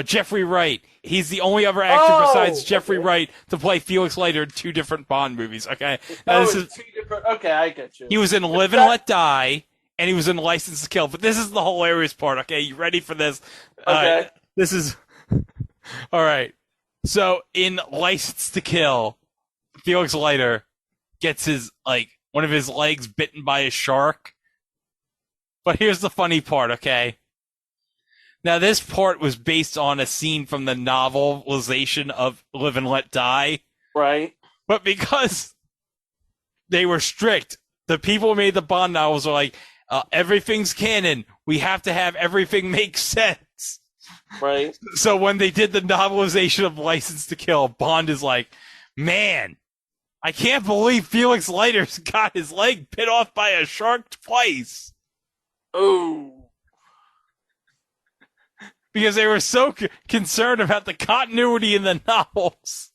Jeffrey Wright. He's the only other actor besides Jeffrey Wright to play Felix Leiter in 2 different Bond movies. Okay, now, this is 2 different. Okay, I get you. He was in Live and Let Die, and he was in License to Kill. But this is the hilarious part. Okay, you ready for this? Okay. This is all right. So in License to Kill, Felix Leiter gets one of his legs bitten by a shark. But here's the funny part, okay? Now, this part was based on a scene from the novelization of Live and Let Die. Right. But because they were strict, the people who made the Bond novels were like, everything's canon. We have to have everything make sense. Right. So when they did the novelization of License to Kill, Bond is like, man, I can't believe Felix Leiter's got his leg bit off by a shark twice. Ooh. Because they were so concerned about the continuity in the novels.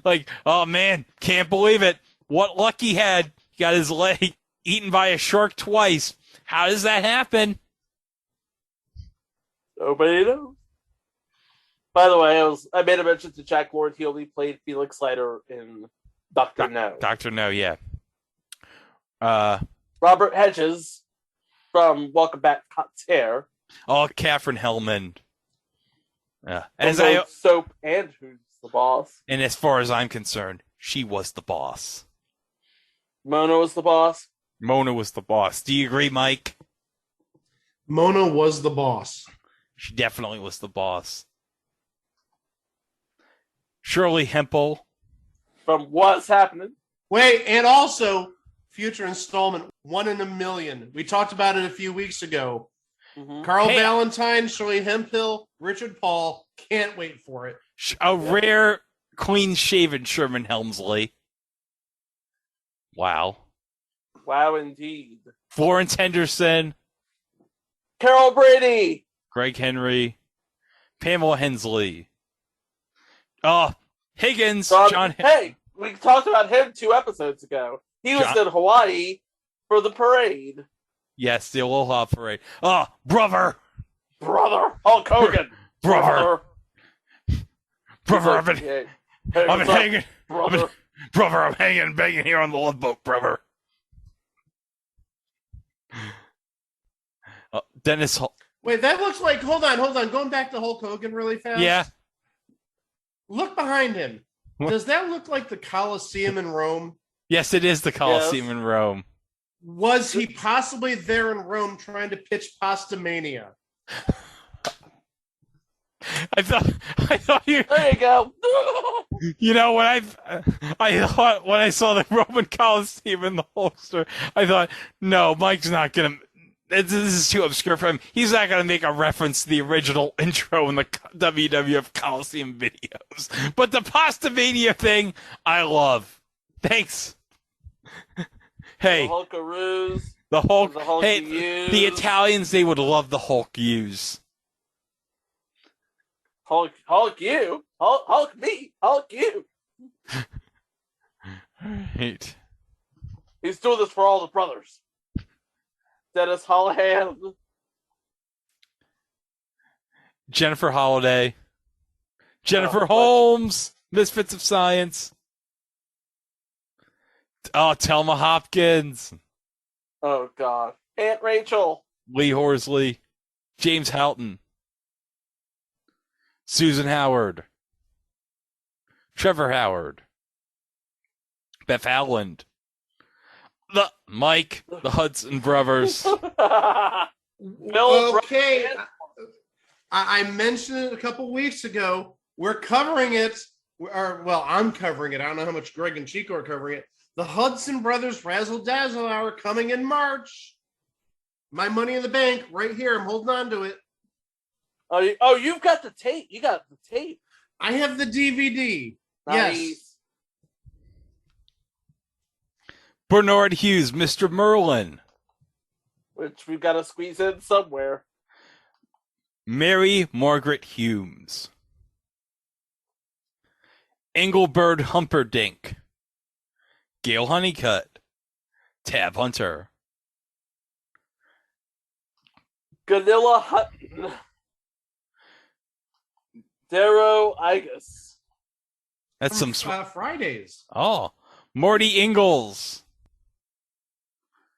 Like, oh man, can't believe it. What luck he had. He got his leg eaten by a shark twice. How does that happen? Nobody knows. By the way, I made a mention to Jack Lord. He only played Felix Leiter in Dr. No. Dr. No, yeah. Robert Hedges from Welcome Back, Cocktail. Oh, Katherine Hellman. Yeah. Soap and Who's the Boss. And as far as I'm concerned, she was the boss. Mona was the boss? Mona was the boss. Do you agree, Mike? Mona was the boss. She definitely was the boss. Shirley Hempel. From What's Happening. Wait, and also, future installment, 1 in a Million. We talked about it a few weeks ago. Mm-hmm. Carl Valentine, Shirley Hemphill, Richard Paul. Can't wait for it. Rare, clean-shaven Sherman Helmsley. Wow. Wow, indeed. Florence Henderson. Carol Brady. Greg Henry. Pamela Hensley. Oh, Higgins. John. Hey, we talked about him 2 episodes ago. He was in Hawaii for the parade. Yes, the Aloha Parade. Oh, brother. Hulk Hogan. Brother, Brother, I've been hanging. Brother, I'm hanging, banging here on the Love Boat, brother. Dennis. Wait, that looks like. Hold on. Going back to Hulk Hogan really fast. Yeah. Look behind him. Does that look like the Colosseum in Rome? Yes, it is the Colosseum in Rome. Was he possibly there in Rome trying to pitch Pastamania? I thought you. There you go. You know, when I thought when I saw the Roman Colosseum in the holster, I thought, no, Mike's not gonna. This is too obscure for him. He's not gonna make a reference to the original intro in the WWF Coliseum videos. But the Pastamania thing, I love. Thanks. Hey, the Hulkaroos. The Hulk. The Hulk hey, U's. The Italians, they would love the Hulk U's. Hulk you. Hulk me. Hulk you. Right. He's doing this for all the brothers. Dennis Holohan. Jennifer Holliday. Jennifer Holmes. Misfits of Science. Oh, Thelma Hopkins. Oh, God. Aunt Rachel. Lee Horsley. James Houghton. Susan Howard. Trevor Howard. Beth Howland. The Hudson Brothers. Okay. I mentioned it a couple weeks ago. We're covering it I'm covering it. I don't know how much Greg and Chico are covering it. The Hudson Brothers Razzle Dazzle Hour coming in March. My money in the bank right here. I'm holding on to it. Oh, you've got the tape. You got the tape. I have the DVD. Nice. Yes. Bernard Hughes, Mr. Merlin. Which we've got to squeeze in somewhere. Mary Margaret Humes. Engelbert Humperdinck. Gail Honeycutt. Tab Hunter. Ganilla Hutton. Darrow Igus. That's some Fridays. Oh, Morty Ingalls.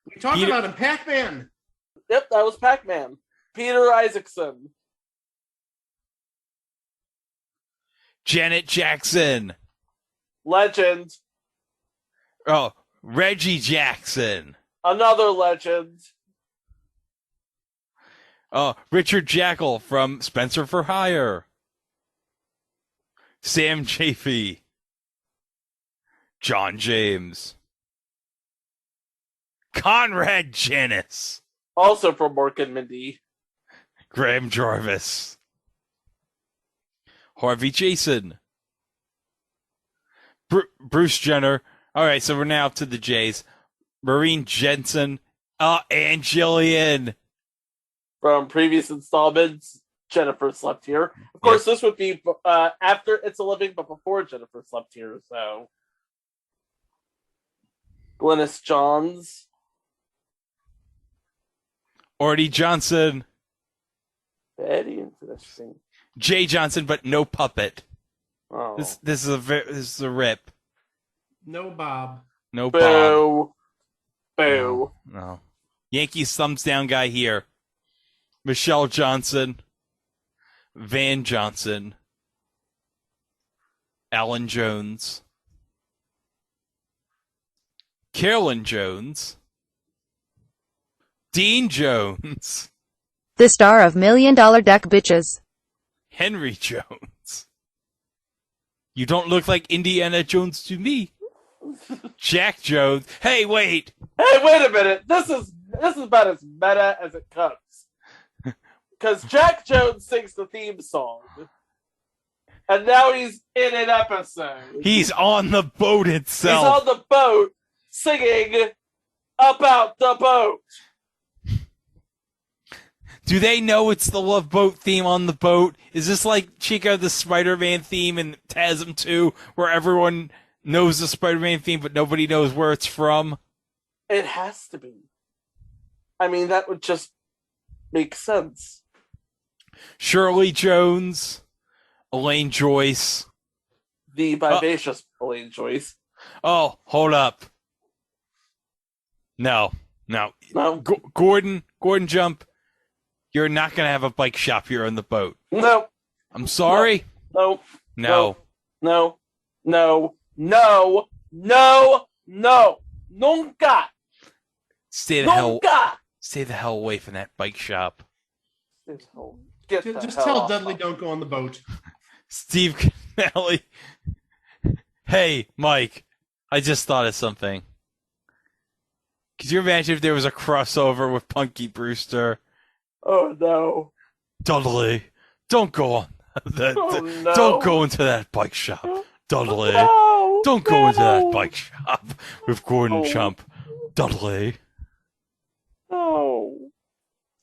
We talked about him, Pac-Man. Yep, that was Pac-Man. Peter Isaacson. Janet Jackson. Legend. Oh, Reggie Jackson. Another legend. Oh, Richard Jackal from Spencer for Hire. Sam Chafee. John James. Conrad Janis. Also from Mork and Mindy. Graham Jarvis. Harvey Jason. Bruce Jenner. All right, so we're now up to the J's. Maureen Jensen. Ann Jillian. From previous installments, Jennifer slept here. Of course, This would be after It's a Living, but before Jennifer slept here, so. Glynis Johns. Artie Johnson. Very interesting. Jay Johnson, but no puppet. Oh. This is a rip. No Bob. No Boo. Bob. Boo. No. Yankees thumbs down guy here. Michelle Johnson. Van Johnson. Alan Jones. Carolyn Jones. Dean Jones. The star of $1 Million Deck Bitches. Henry Jones. You don't look like Indiana Jones to me. Jack Jones. Hey, wait. Hey, wait a minute. This is about as meta as it comes. Because Jack Jones sings the theme song. And now he's in an episode. He's on the boat itself. He's on the boat singing about the boat. Do they know it's the Love Boat theme on the boat? Is this like Chico the Spider-Man theme in TASM 2, where everyone knows the Spider-Man theme, but nobody knows where it's from? It has to be. I mean, that would just make sense. Shirley Jones, Elaine Joyce. The vivacious Elaine Joyce. Oh, hold up. No. Gordon Jump, you're not going to have a bike shop here on the boat. No. I'm sorry. No. No. Nunca. Stay the hell away from that bike shop. Just tell Dudley don't go on the boat. Steve Canelli. Hey, Mike, I just thought of something. Could you imagine if there was a crossover with Punky Brewster? Oh, no. Dudley, don't go on. No. Don't go into that bike shop. Dudley, No. don't go into that bike shop with Gordon Chump. Dudley. No.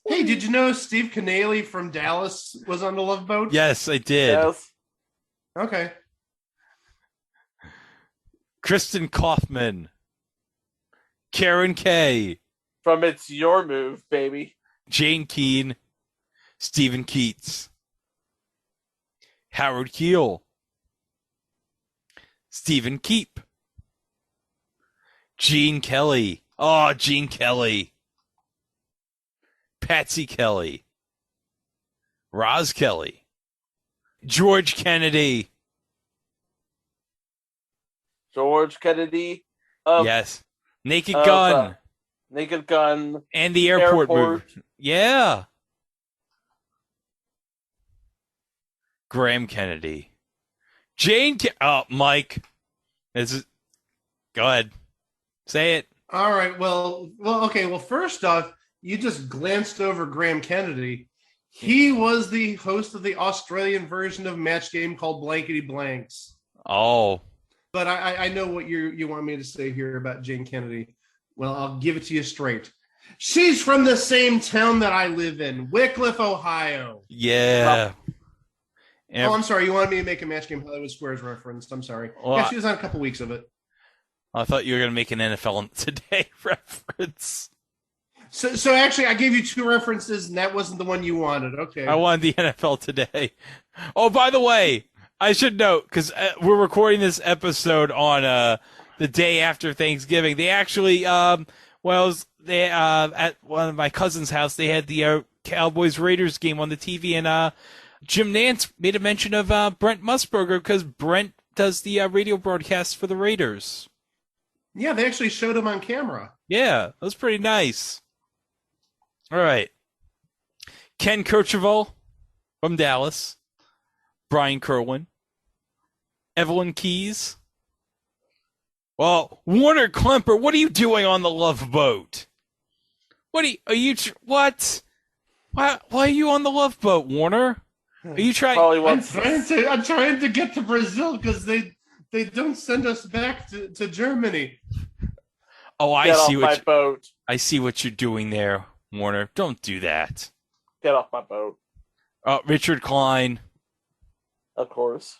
Hey, did you know Steve Canelli from Dallas was on the Love Boat? Yes, I did. Yes. Okay. Kristen Kaufman. Karen Kay. From It's Your Move, baby. Jane Keane. Stephen Keats. Howard Keel. Stephen Keep. Gene Kelly. Oh, Gene Kelly. Patsy Kelly. Roz Kelly. George Kennedy. George Kennedy. Yes. Naked Gun. Naked Gun. And the airport movie. Yeah. Graham Kennedy. Mike. Go ahead. Say it. All right. Okay. Well, first off, you just glanced over Graham Kennedy. He was the host of the Australian version of Match Game called Blankety Blanks. Oh. But I know what you want me to say here about Jane Kennedy. Well, I'll give it to you straight. She's from the same town that I live in, Wickliffe, Ohio. Yeah. Oh, I'm sorry. You wanted me to make a Match Game Hollywood Squares reference. I'm sorry. Well, yeah, she was on a couple weeks of it. I thought you were going to make an NFL Today reference. So actually, I gave you two references, and that wasn't the one you wanted. Okay. I wanted the NFL Today. Oh, by the way, I should note, because we're recording this episode on the day after Thanksgiving. They actually, at one of my cousin's house, they had the Cowboys-Raiders game on the TV, and Jim Nantz made a mention of Brent Musburger, because Brent does the radio broadcast for the Raiders. Yeah, they actually showed him on camera. Yeah, that was pretty nice. All right. Ken Kercheval from Dallas. Brian Kerwin. Evelyn Keyes. Well, Warner Klemper, what are you doing on the Love Boat? Why are you on the Love Boat, Warner? Are you trying? I'm trying to get to Brazil because they don't send us back to Germany. Oh, I see what you're doing there, Warner. Don't do that. Get off my boat. Richard Klein. Of course.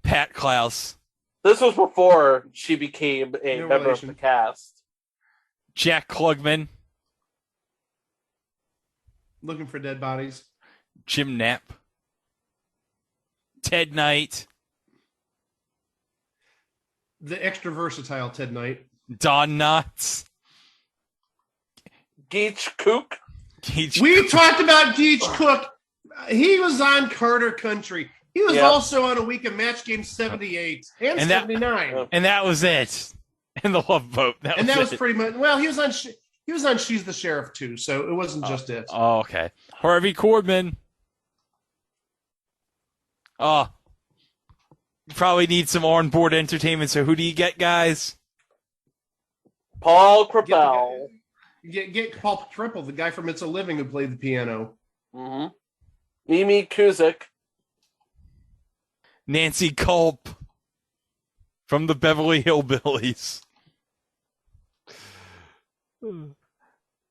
Pat Klaus. This was before she became a member of the cast. Jack Klugman. Looking for dead bodies. Jim Knapp. Ted Knight. The extra versatile Ted Knight. Don Knotts. Geach Cook. We talked about Geach Cook. He was on Carter Country. He was also on a week of Match Game 78 and 79. And that was it. And the Love Boat. That was pretty much. Well, he was on She's the Sheriff too, so it wasn't just it. Oh, okay. Harvey Korman. Oh, you probably need some on-board entertainment. So who do you get, guys? Paul Crapel. Get Paul Triple, the guy from It's a Living who played the piano. Mm-hmm. Mimi Kuzik. Nancy Culp from the Beverly Hillbillies.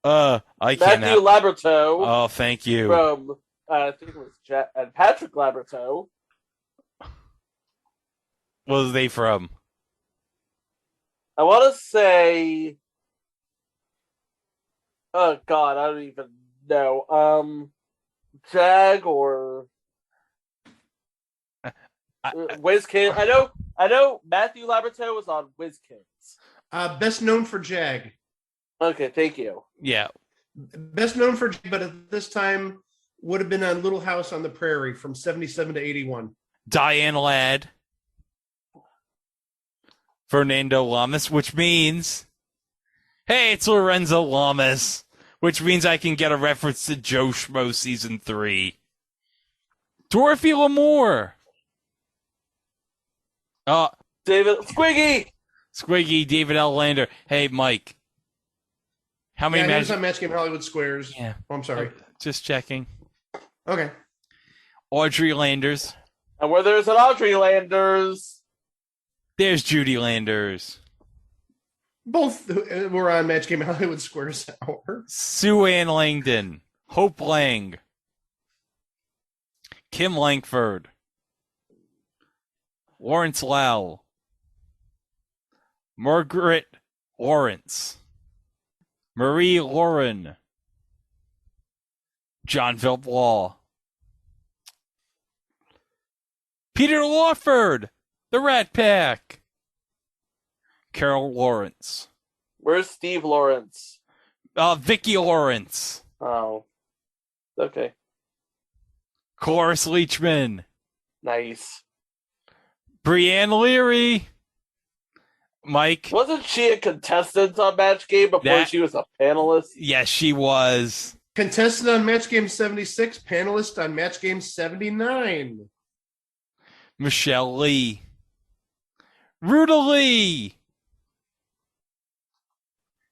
I can't. Matthew Laberto. Oh, thank you. From I think it was and Patrick Laberto. What was they from? I want to say. Oh God, I don't even know. Jag or Whiz Kid. I know. Matthew Laberto was on Whiz Kids. Best known for Jag. Okay, thank you. Yeah. Best known for, but at this time would have been on Little House on the Prairie from 77 to 81. Diane Ladd. Fernando Lamas, which means, hey, it's Lorenzo Lamas, which means I can get a reference to Joe Schmo Season 3. Dorothy Lamour. David Squiggy, David L. Lander. Hey, Mike. How many matches on Match Game Hollywood Squares? Yeah. Oh, I'm sorry. Just checking. Okay. Audrey Landers. And where there's an Audrey Landers, there's Judy Landers. Both were on Match Game Hollywood Squares Hour. Sue Ann Langdon. Hope Lang. Kim Langford. Lawrence Lau. Margaret Lawrence. Marie Lauren. John Philip Law. Peter Lawford. The Rat Pack. Carol Lawrence. Where's Steve Lawrence? Vicki Lawrence. Oh. Okay. Cloris Leachman. Nice. Brianne Leary. Mike. Wasn't she a contestant on Match Game before she was a panelist? Yes, she was. Contestant on Match Game 76, panelist on Match Game 79. Michelle Lee. Ruta Lee.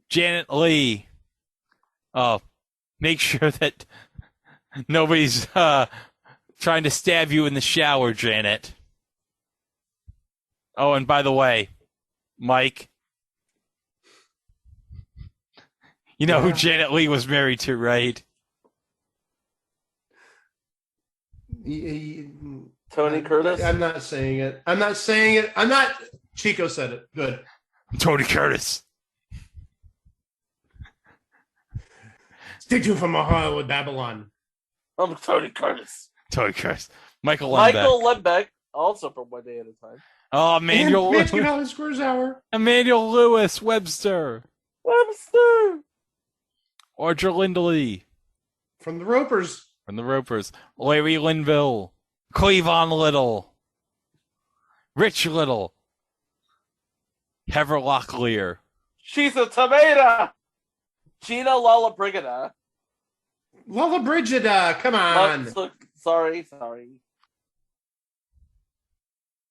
Janet Lee. Oh, make sure that nobody's trying to stab you in the shower, Janet. Oh, and by the way, Mike, you know who Janet Lee was married to, right? Tony Curtis? I'm not saying it. I'm not. Chico said it. Good. Tony Curtis. Stay tuned from Ohio with Babylon. I'm Tony Curtis. Tony Curtis. Michael Lembeck. Also from One Day at a Time. Oh, Emmanuel Lewis. Emmanuel Lewis Webster. Audra Lindley. From the Ropers. Larry Linville. Cleavon Little. Rich Little. Heather Locklear. She's a tomato. Gina Lollobrigida. Lollobrigida, come on. Sorry.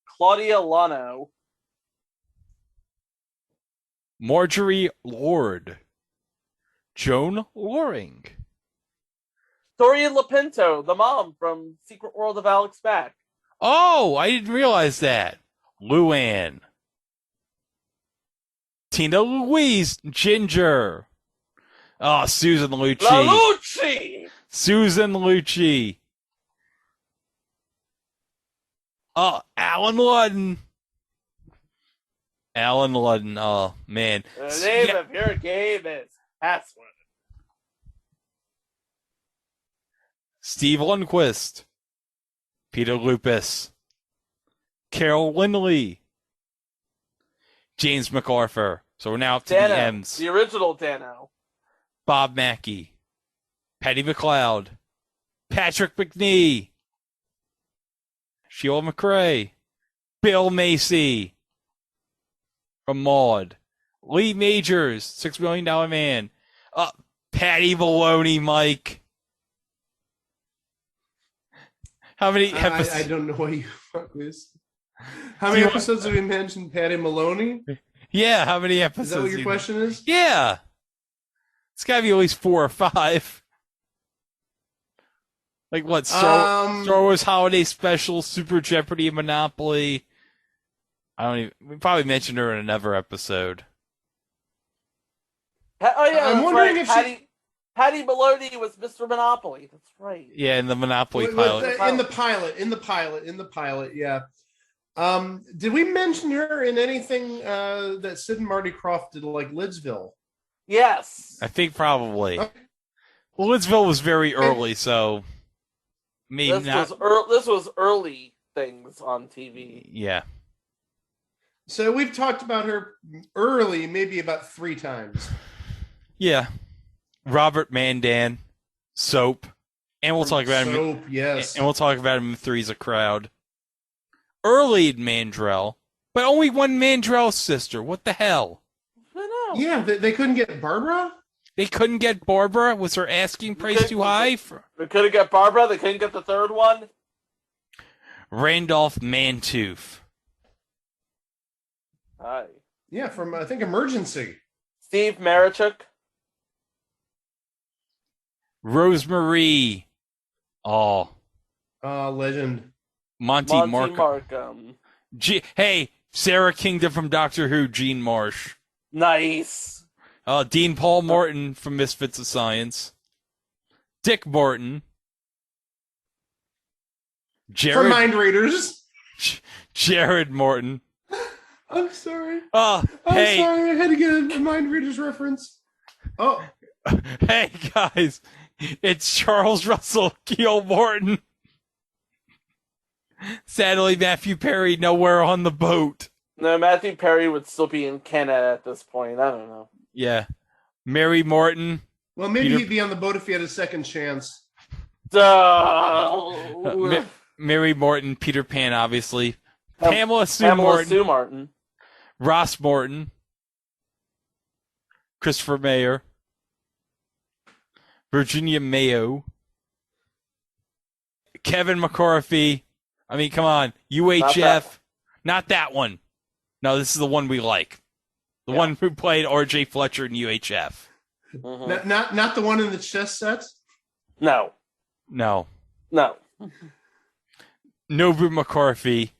Claudia Lano. Marjorie Lord. Joan Loring. Dorian Lapinto, the mom from Secret World of Alex Mack. Oh, I didn't realize that. Luann. Tina Louise Ginger. Oh, Susan Lucci. La Lucci! Susan Lucci. Oh, Alan Ludden. Oh, man. The name of your game is Password. Steve Lundquist. Peter Lupus. Carol Lindley. James MacArthur. So we're now up to Dano, the M's. the original Dano. Bob Mackey. Patty McLeod. Patrick McNee. Sheila McRae. Bill Macy. From Maude. Lee Majors. $6 Million Man. Patty Maloney, Mike. How many episodes? I don't know what you fuck this. How many episodes have we mentioned Patty Maloney? Yeah, how many episodes? Is that what your question is? Yeah. It's got to be at least 4 or 5. Like what? Star Wars Holiday Special, Super Jeopardy, Monopoly. We probably mentioned her in another episode. Oh yeah, I'm wondering if Patty Maloney was Mr. Monopoly. That's right. Yeah, in the Monopoly pilot. In the pilot, yeah. Did we mention her in anything that Sid and Marty Krofft did, like Lidsville? Yes. I think probably. Okay. Well, Lidsville was very early, so maybe this was early things on TV. Yeah. So we've talked about her early, maybe about 3 times. Yeah. Robert Mandan, Soap, and we'll talk about him. Soap, yes. And we'll talk about him in Three's a Crowd. Early Mandrell, but only one Mandrell sister. What the hell? I know. Yeah, they couldn't get Barbara? They couldn't get Barbara? Was her asking price too high? They couldn't get Barbara? They couldn't get the third one? Randolph Mantooth. Hi. Yeah, from, I think, Emergency. Steve Marichuk. Rosemarie. Oh. Legend. Monty Markham. Hey, Sarah Kingdom from Doctor Who, Jean Marsh. Nice. Dean Paul Morton from Misfits of Science. Dick Morton. From Mind Raiders. Jared Morton. I'm sorry. I'm sorry. I had to get a Mind Raiders reference. Oh. Hey, guys. It's Charles Russell Keel Morton. Sadly, Matthew Perry nowhere on the boat. No, Matthew Perry would still be in Canada at this point. I don't know. Yeah. Mary Morton. Well, maybe he'd be on the boat if he had a second chance. Mary Morton, Peter Pan, obviously. Pamela Sue Martin. Ross Morton. Christopher Mayer. Virginia Mayo. Kevin McCarthy. I mean, come on. UHF. Not that one. No, this is the one we like. The one who played R.J. Fletcher in UHF. Mm-hmm. Not the one in the chess sets? No. No. No. Rue McCarthy.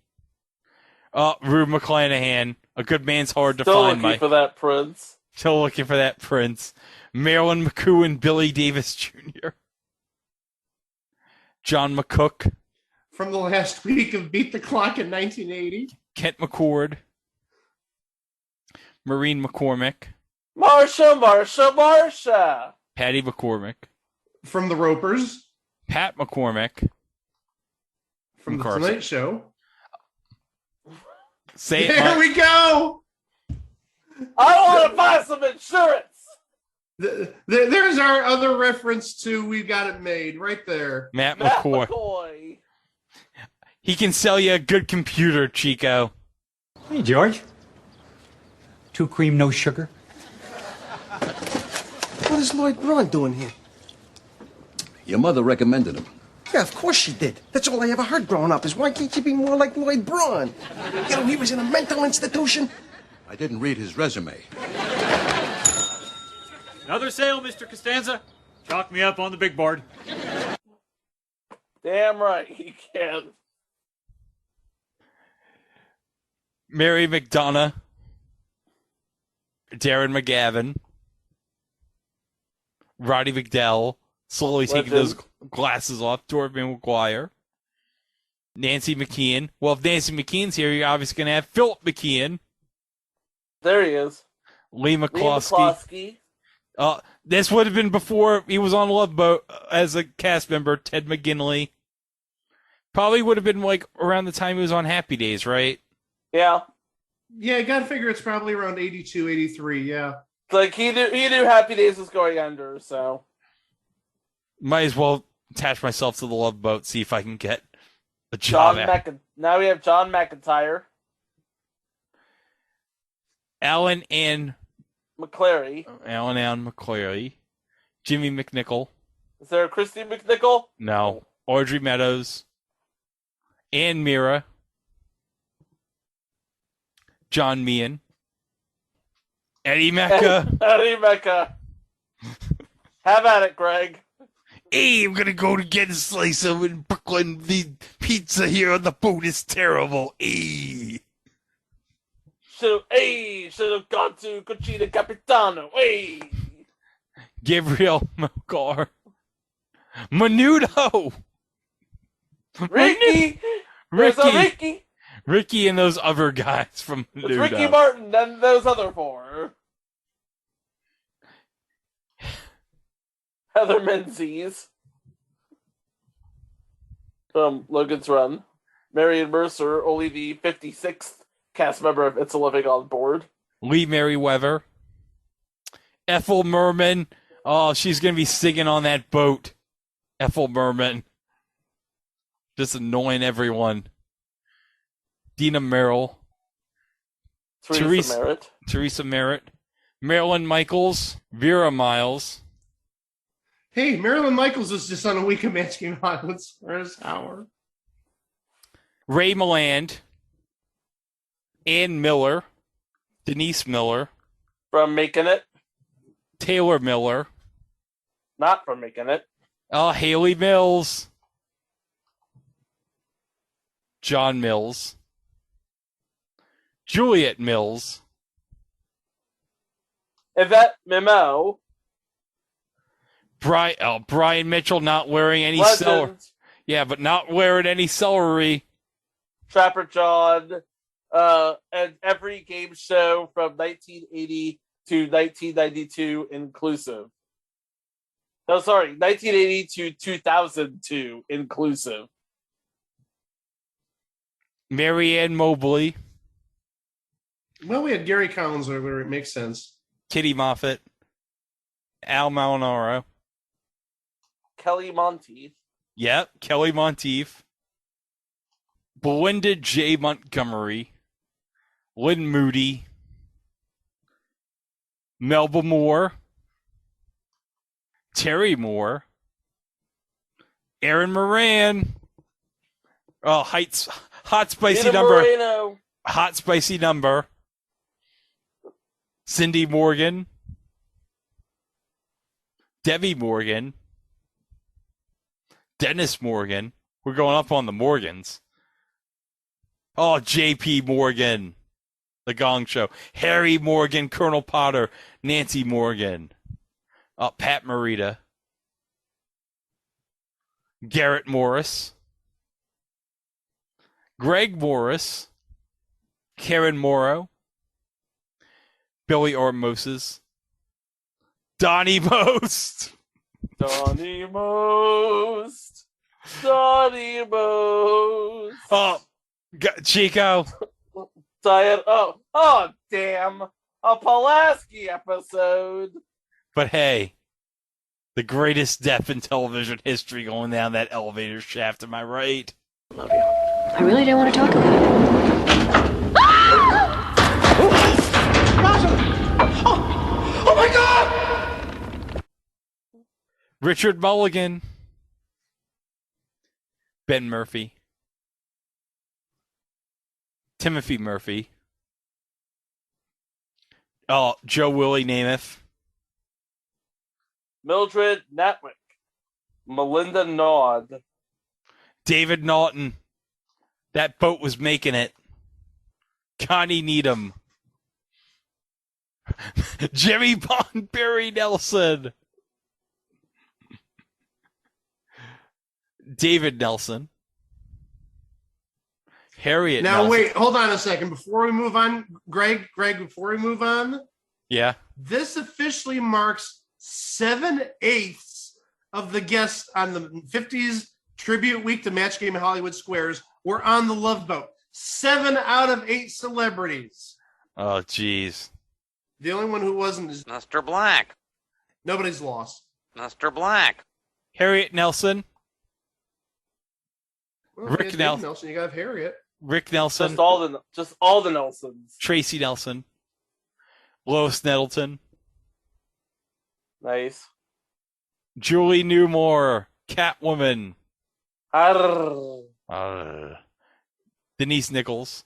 Rue McClanahan. A good man's hard to Still find. looking for that prince. Still looking for that prince. Marilyn McCoo and Billy Davis Jr. John McCook. From the last week of Beat the Clock in 1980. Kent McCord. Maureen McCormick. Marsha. Patty McCormick. From the Ropers. Pat McCormick. From the Tonight Show. Say it. There we go. I want to buy some insurance. There's our other reference to We Got It Made right there. Matt McCoy. He can sell you a good computer, Chico. Hey, George. 2 cream, no sugar. What is Lloyd Braun doing here? Your mother recommended him. Yeah, of course she did. That's all I ever heard growing up is why can't you be more like Lloyd Braun? You know, he was in a mental institution. I didn't read his resume. Another sale, Mr. Costanza. Chalk me up on the big board. Damn right he can. Mary McDonough. Darren McGavin. Roddy McDowell. Slowly taking those glasses off. Dorothy McGuire. Nancy McKeon. Well, if Nancy McKeon's here, you're obviously going to have Philip McKeon. There he is. Lee McCloskey. This would have been before he was on Love Boat as a cast member. Ted McGinley. Probably would have been like around the time he was on Happy Days, right? Yeah. Yeah, I gotta figure it's probably around 82, 83, yeah. Like, he knew Happy Days was going under, so. Might as well attach myself to the Love Boat, see if I can get a job. Now we have John McIntyre. Alan Ann McClary. Jimmy McNichol. Is there a Christy McNichol? No. Audrey Meadows. Ann Mira. John Meehan. Eddie Mecca. Eddie Mecca. Have at it, Greg. Hey, I'm gonna go to get a slice of in Brooklyn. The pizza here on the boat is terrible. Hey. Should have gone to Cucina Capitano. Hey. Gabriel Melgar. Menudo. Ricky and those other guys from Menudo. It's Ricky Martin and those other 4. Heather Menzies from Logan's Run. Marion Mercer, only the 56th cast member of It's a Living on board. Lee Merriweather. Ethel Merman. Oh, she's going to be singing on that boat. Ethel Merman. Just annoying everyone. Dina Merrill. Teresa Merritt. Marilyn Michaels. Vera Miles. Hey, Marilyn Michaels is just on a week of Matching Violence. Where's Howard? Ray Milland. Ann Miller. Denise Miller. From Making It. Taylor Miller. Not from Making It. Haley Mills. John Mills. Juliet Mills. Yvette Memo. Brian Mitchell not wearing any celery. Yeah, but not wearing any celery. Trapper John. And every game show from 1980 to 1992 inclusive. No, sorry, 1980 to 2002 inclusive. Marianne Mobley. Well, we had Gary Collins over. It makes sense. Kitty Moffat. Al Malinaro. Kelly Monteith. Yep, Kelly Monteith. Belinda J. Montgomery. Lynn Moody. Melba Moore. Terry Moore. Aaron Moran. Oh, hot spicy Nina number. Moreno. Hot spicy number. Cindy Morgan. Debbie Morgan. Dennis Morgan. We're going up on the Morgans. Oh, J.P. Morgan. The Gong Show. Harry Morgan, Colonel Potter, Nancy Morgan. Oh, Pat Morita. Garrett Morris. Greg Morris. Karen Morrow. Billy Ormoses. Donnie Most. Donnie Most. Donnie Most. Oh, Chico. Diane. Oh, damn. A Pulaski episode. But hey, the greatest death in television history going down that elevator shaft, am I right? I really don't want to talk about it. Oh my God! Richard Mulligan. Ben Murphy. Timothy Murphy. Oh, Joe Willie Namath. Mildred Natwick. Melinda Nod. David Naughton. That boat was making it. Connie Needham. Jimmy Bond, Barry Nelson. David Nelson. Harriet Now, Nelson. wait, hold on a second. Before we move on, Greg, before we move on, Yeah. this officially marks 7/8 of the guests on the 50s tribute week to Match Game in Hollywood Squares were on the Love Boat. 7 out of 8 celebrities. Oh, jeez. The only one who wasn't is Mr. Black. Nobody's lost. Mr. Black. Harriet Nelson. Well, Rick Nelson. You got Harriet. Rick Nelson. Just all the Nelsons. Tracy Nelson. Lois Nettleton. Nice. Julie Newmar. Catwoman. Arr. Denise Nichols.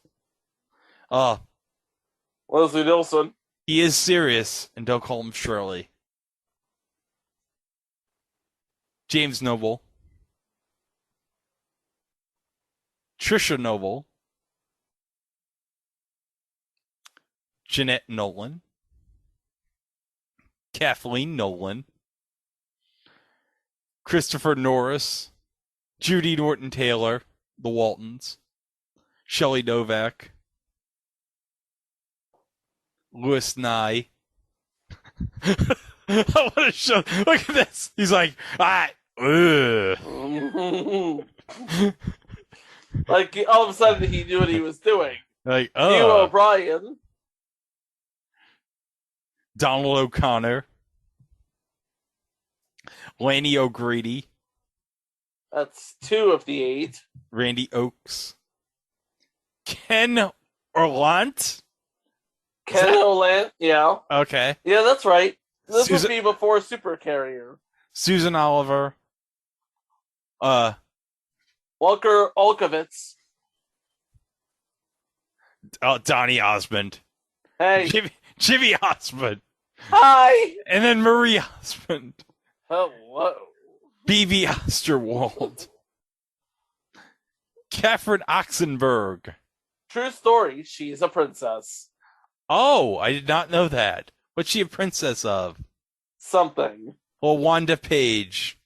Leslie Nielsen. He is serious, and don't call him Shirley. James Noble. Trisha Noble. Jeanette Nolan. Kathleen Nolan. Christopher Norris. Judy Norton-Taylor. The Waltons. Shelley Novak. Louis Nye. I want to show. Look at this. He's like, ugh. Like, all of a sudden he knew what he was doing. Like, Hugh O'Brien. Donald O'Connor. Lanny O'Grady. That's 2 of the 8. Randy Oakes. Ken Orlant. Ken Oland, yeah. Okay. Yeah, that's right. This Susan- would be before Super Carrier. Susan Oliver. Walker Olkowitz. Donnie Osmond. Hey. Jimmy Osmond. Hi. And then Marie Osmond. Hello. B.B. Osterwald. Katherine Oxenberg. True story. She's a princess. Oh, I did not know that. What's she a princess of? Something. Well, Wanda Page.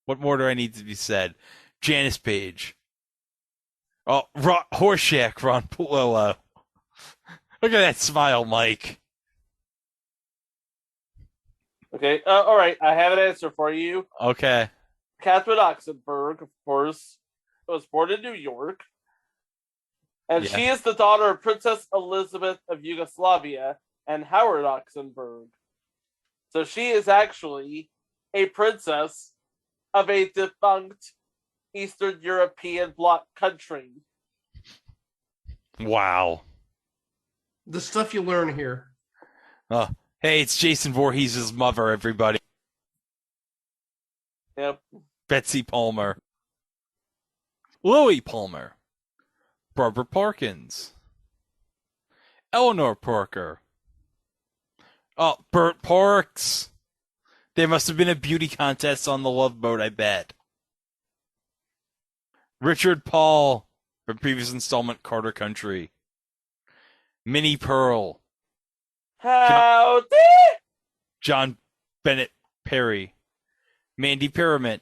What more do I need to be said? Janice Page. Oh, Horseshack Ron Palillo. Look at that smile, Mike. Okay, all right. I have an answer for you. Okay. Katherine Oxenberg, of course, was born in New York. And she is the daughter of Princess Elizabeth of Yugoslavia and Howard Oxenberg. So she is actually a princess of a defunct Eastern European bloc country. Wow. The stuff you learn here. Hey, it's Jason Voorhees' mother, everybody. Yep. Betsy Palmer. Lily Palmer, Barbara Parkins, Eleanor Parker. Oh, Burt Parks. There must have been a beauty contest on the Love Boat, I bet. Richard Paul from previous installment Carter Country. Minnie Pearl. Howdy! John Bennett Perry. Mandy Pyramid.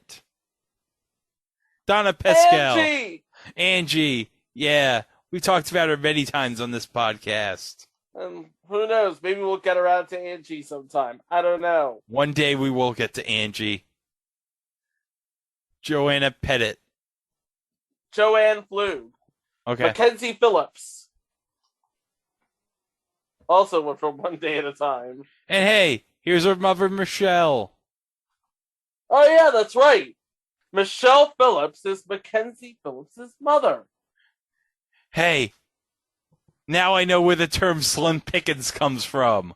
Donna Pescal. Angie. Yeah. We talked about her many times on this podcast. Who knows? Maybe we'll get around to Angie sometime. I don't know. One day we will get to Angie. Joanna Pettit. Joanne Flug. Okay. Mackenzie Phillips. Also went from One Day at a Time. And hey, here's her mother, Michelle. Oh, yeah, that's right. Michelle Phillips is Mackenzie Phillips' mother. Hey, now I know where the term Slim Pickens comes from.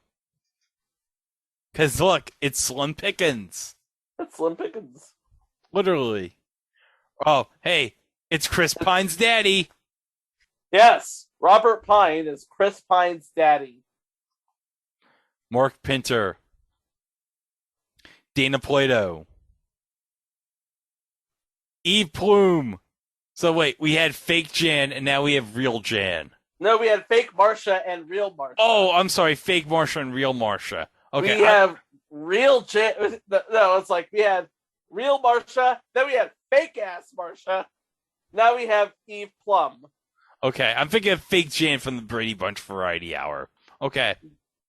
Because look, it's Slim Pickens. It's Slim Pickens. Literally. Oh, hey, it's Chris Pine's daddy. Yes, Robert Pine is Chris Pine's daddy. Mark Pinter. Dana Plato. Eve Plume. So wait, we had fake Jan and now we have real Jan. No, we had fake Marsha and real Marsha. Oh, I'm sorry, fake Marsha and real Marsha. Okay. We have real Jan. No, it's like we had real Marsha, then we had fake ass Marsha. Now we have Eve Plum. Okay, I'm thinking of fake Jan from the Brady Bunch Variety Hour. Okay.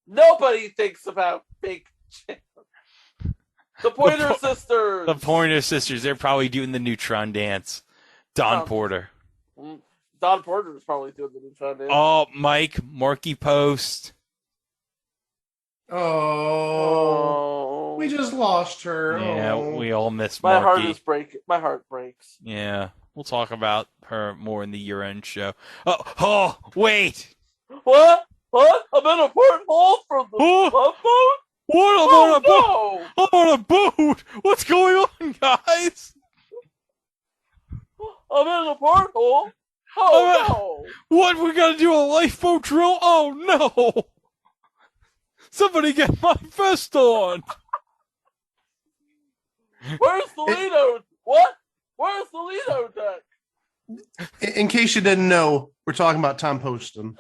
Nobody thinks about fake Jan. The Pointer Sisters. The Pointer Sisters. They're probably doing the Neutron Dance. Don Porter. Don Porter is probably doing the Neutron Dance. Oh, Mike. Marky Post. Oh. We just lost her. Yeah, we all miss My Marky. heart is breaking. My heart breaks. Yeah, we'll talk about her more in the year-end show. Oh, wait. What? I'm in a porthole from the love boat? What? I'm on a boat. I'm on a boat. What's going on, guys? I'm in a porthole. Oh, no. What? We gotta do a lifeboat drill? Oh, no. Somebody get my vest on. Where's the Lido? What? Where's the Lido deck? In case you didn't know, we're talking about Tom Poston.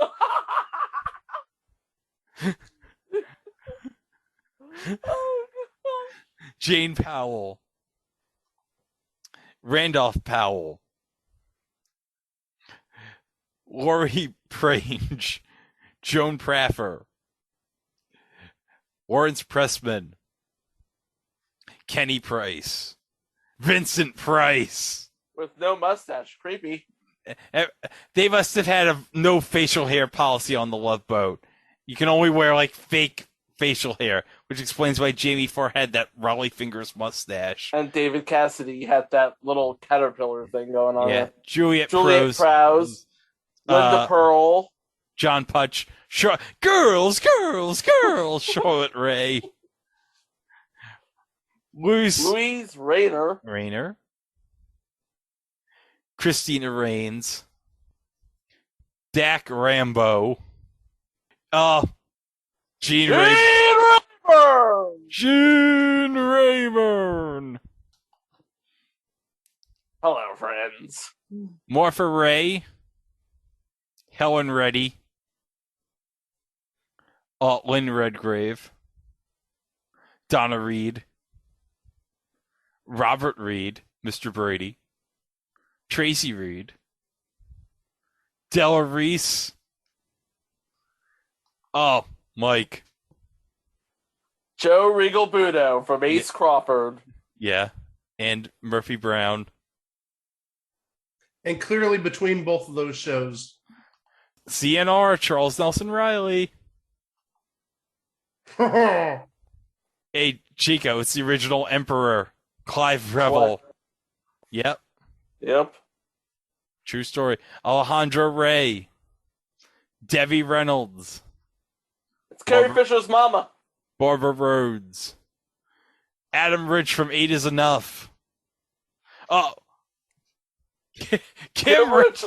Jane Powell. Randolph Powell. Lori Prange. Joan Praffer. Lawrence Pressman. Kenny Price. Vincent Price. With no mustache. Creepy. They must have had a no facial hair policy on the Love Boat. You can only wear like fake facial hair, which explains why Jamie Farr had that Raleigh Fingers mustache. And David Cassidy had that little caterpillar thing going on. Yeah, there. Juliet Prowse. Linda Pearl. John Putch. Girls. Charlotte Ray. Louise Rayner. Christina Rains. Dak Rambo. Gene Rayburn. Gene Rayburn. Hello, friends. Martha Ray. Helen Reddy. Lynn Redgrave. Donna Reed. Robert Reed. Mr. Brady. Tracy Reed. Della Reese. Oh, Mike. Joe Regal Budo from Ace Crawford. Yeah. And Murphy Brown. And clearly between both of those shows. CNR, Charles Nelson Riley. Hey, Chico, it's the original Emperor, Clive Revel. What? Yep. True story. Alejandra Ray. Debbie Reynolds. It's Carrie Fisher's mama. Barbara Rhodes. Adam Rich from 8 is Enough. Oh, Kim Richards.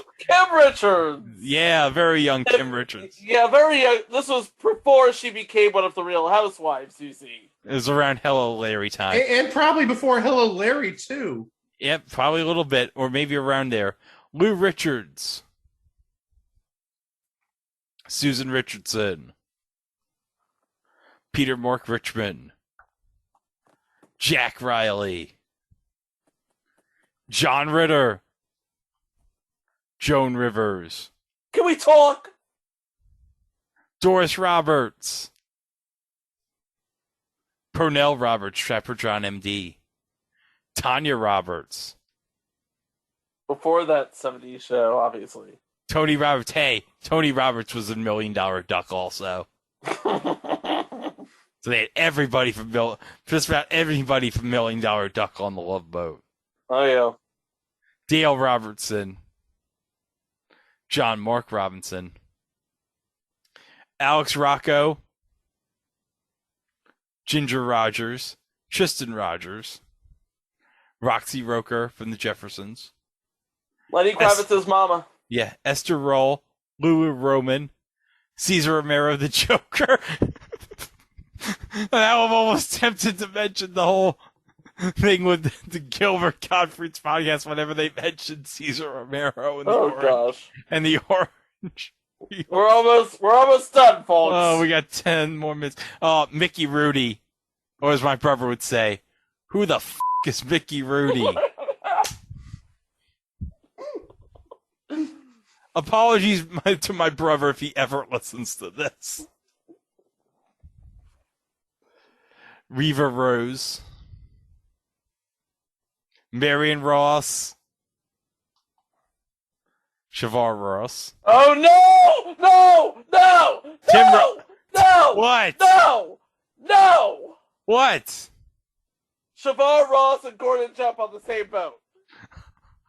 Yeah, very young Kim Richards. Yeah, very young. This was before she became one of the Real Housewives, you see. It was around Hello Larry time. And probably before Hello Larry, too. Yep, probably a little bit, or maybe around there. Lou Richards. Susan Richardson. Peter Mark Richmond. Jack Riley. John Ritter. Joan Rivers. Can we talk? Doris Roberts. Pernell Roberts, Trapper John M.D. Tanya Roberts. Before that 70s show, obviously. Tony Roberts. Hey, Tony Roberts was a $1 Million Duck also. So they had everybody from just about everybody from $1 Million Duck on the Love Boat. Oh, yeah. Dale Robertson. John Mark Robinson. Alex Rocco. Ginger Rogers. Tristan Rogers. Roxy Roker from the Jeffersons. Lenny Kravitz's mama. Yeah, Esther Roll. Lulu Roman. Cesar Romero the Joker. Now I'm almost tempted to mention the whole thing with the Gilbert Gottfried's podcast whenever they mentioned Cesar Romero and the orange. And the orange. We're almost done, folks. Oh, we got 10 more minutes. Oh, Mickey Rudy. Or as my brother would say, who the f*** is Mickey Rudy? Apologies to my brother if he ever listens to this. Reva Rose. Marion Ross. Shavar Ross. Oh, no! No! No! No! What? No! No! What? Shavar Ross and Gordon Jump on the same boat.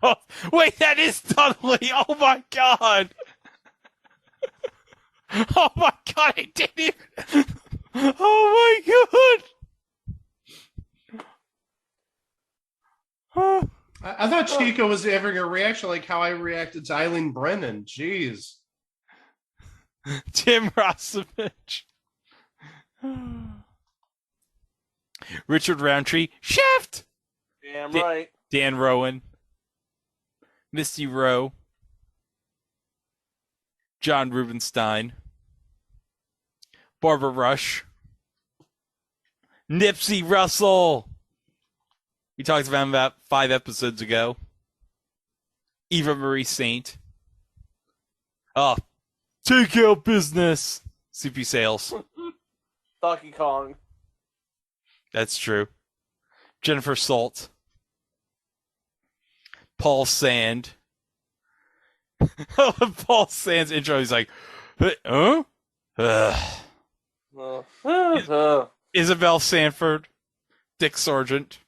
Oh, wait, that is Dudley. Oh, my God. Oh, my God. I didn't even... Oh, my God. I thought Chico was having a reaction like how I reacted to Eileen Brennan. Jeez. Tim Rosovich. Richard Roundtree. Shaft! Damn right. Dan Rowan. Misty Rowe. John Rubenstein. Barbara Rush. Nipsey Russell. We talked about him about 5 episodes ago. Eva Marie Saint. Oh, takeout business. CP Sales. Donkey Kong. That's true. Jennifer Salt. Paul Sand. Paul Sand's intro, he's like, huh? Isabel Sanford. Dick Sargent.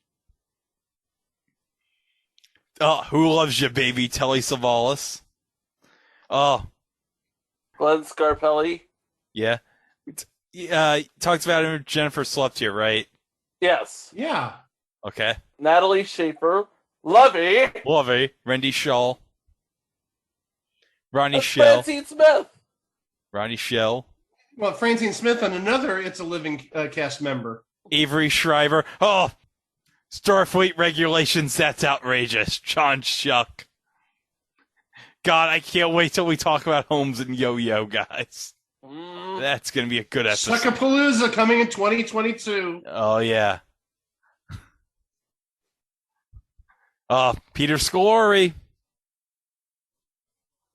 Oh, who loves you, baby? Telly Savalas. Oh. Glenn Scarpelli. Yeah. Talked about him. Jennifer slept here, right? Yes. Yeah. Okay. Natalie Schaefer. Lovey. Randy Shaw. Ronnie Shell. Francine Smith. Ronnie Shell. Well, Francine Smith and another It's a Living cast member. Avery Shriver. Oh, Starfleet regulations, that's outrageous. John Shuck. God, I can't wait till we talk about Holmes and Yo-Yo, guys. That's going to be a good episode. Suckapalooza coming in 2022. Oh, yeah. Peter Scolari.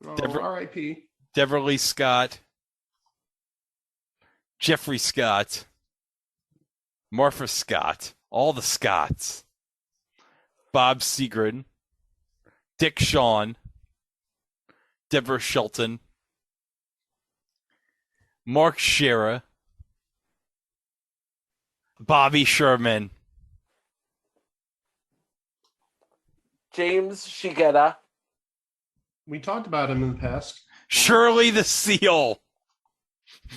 Oh, R.I.P. Deborah Lee Scott. Jeffrey Scott. Martha Scott. All the Scotts. Bob Seagren. Dick Shawn. Deborah Shelton. Mark Shera. Bobby Sherman. James Shigeta. We talked about him in the past. Shirley the Seal.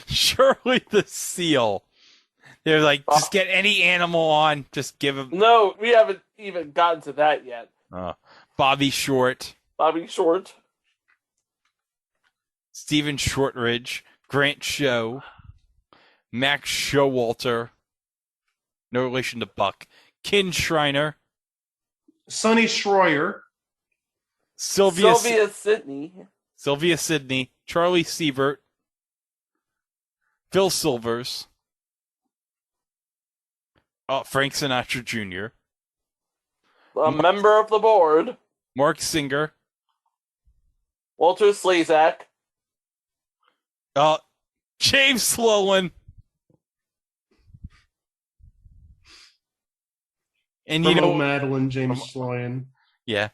Shirley the Seal. They're like, just get any animal on, just give him. No, we haven't even gotten to that yet. Bobby Short. Bobby Short. Stephen Shortridge, Grant Show, Max Showalter, no relation to Buck, Ken Schreiner, Sonny Schroyer, Sylvia Sidney, Charlie Sievert, Phil Silvers, Frank Sinatra Jr., a member of the board, Mark Singer, Walter Slezak, James Sloan, and you know Madeline, James Sloan. Yeah.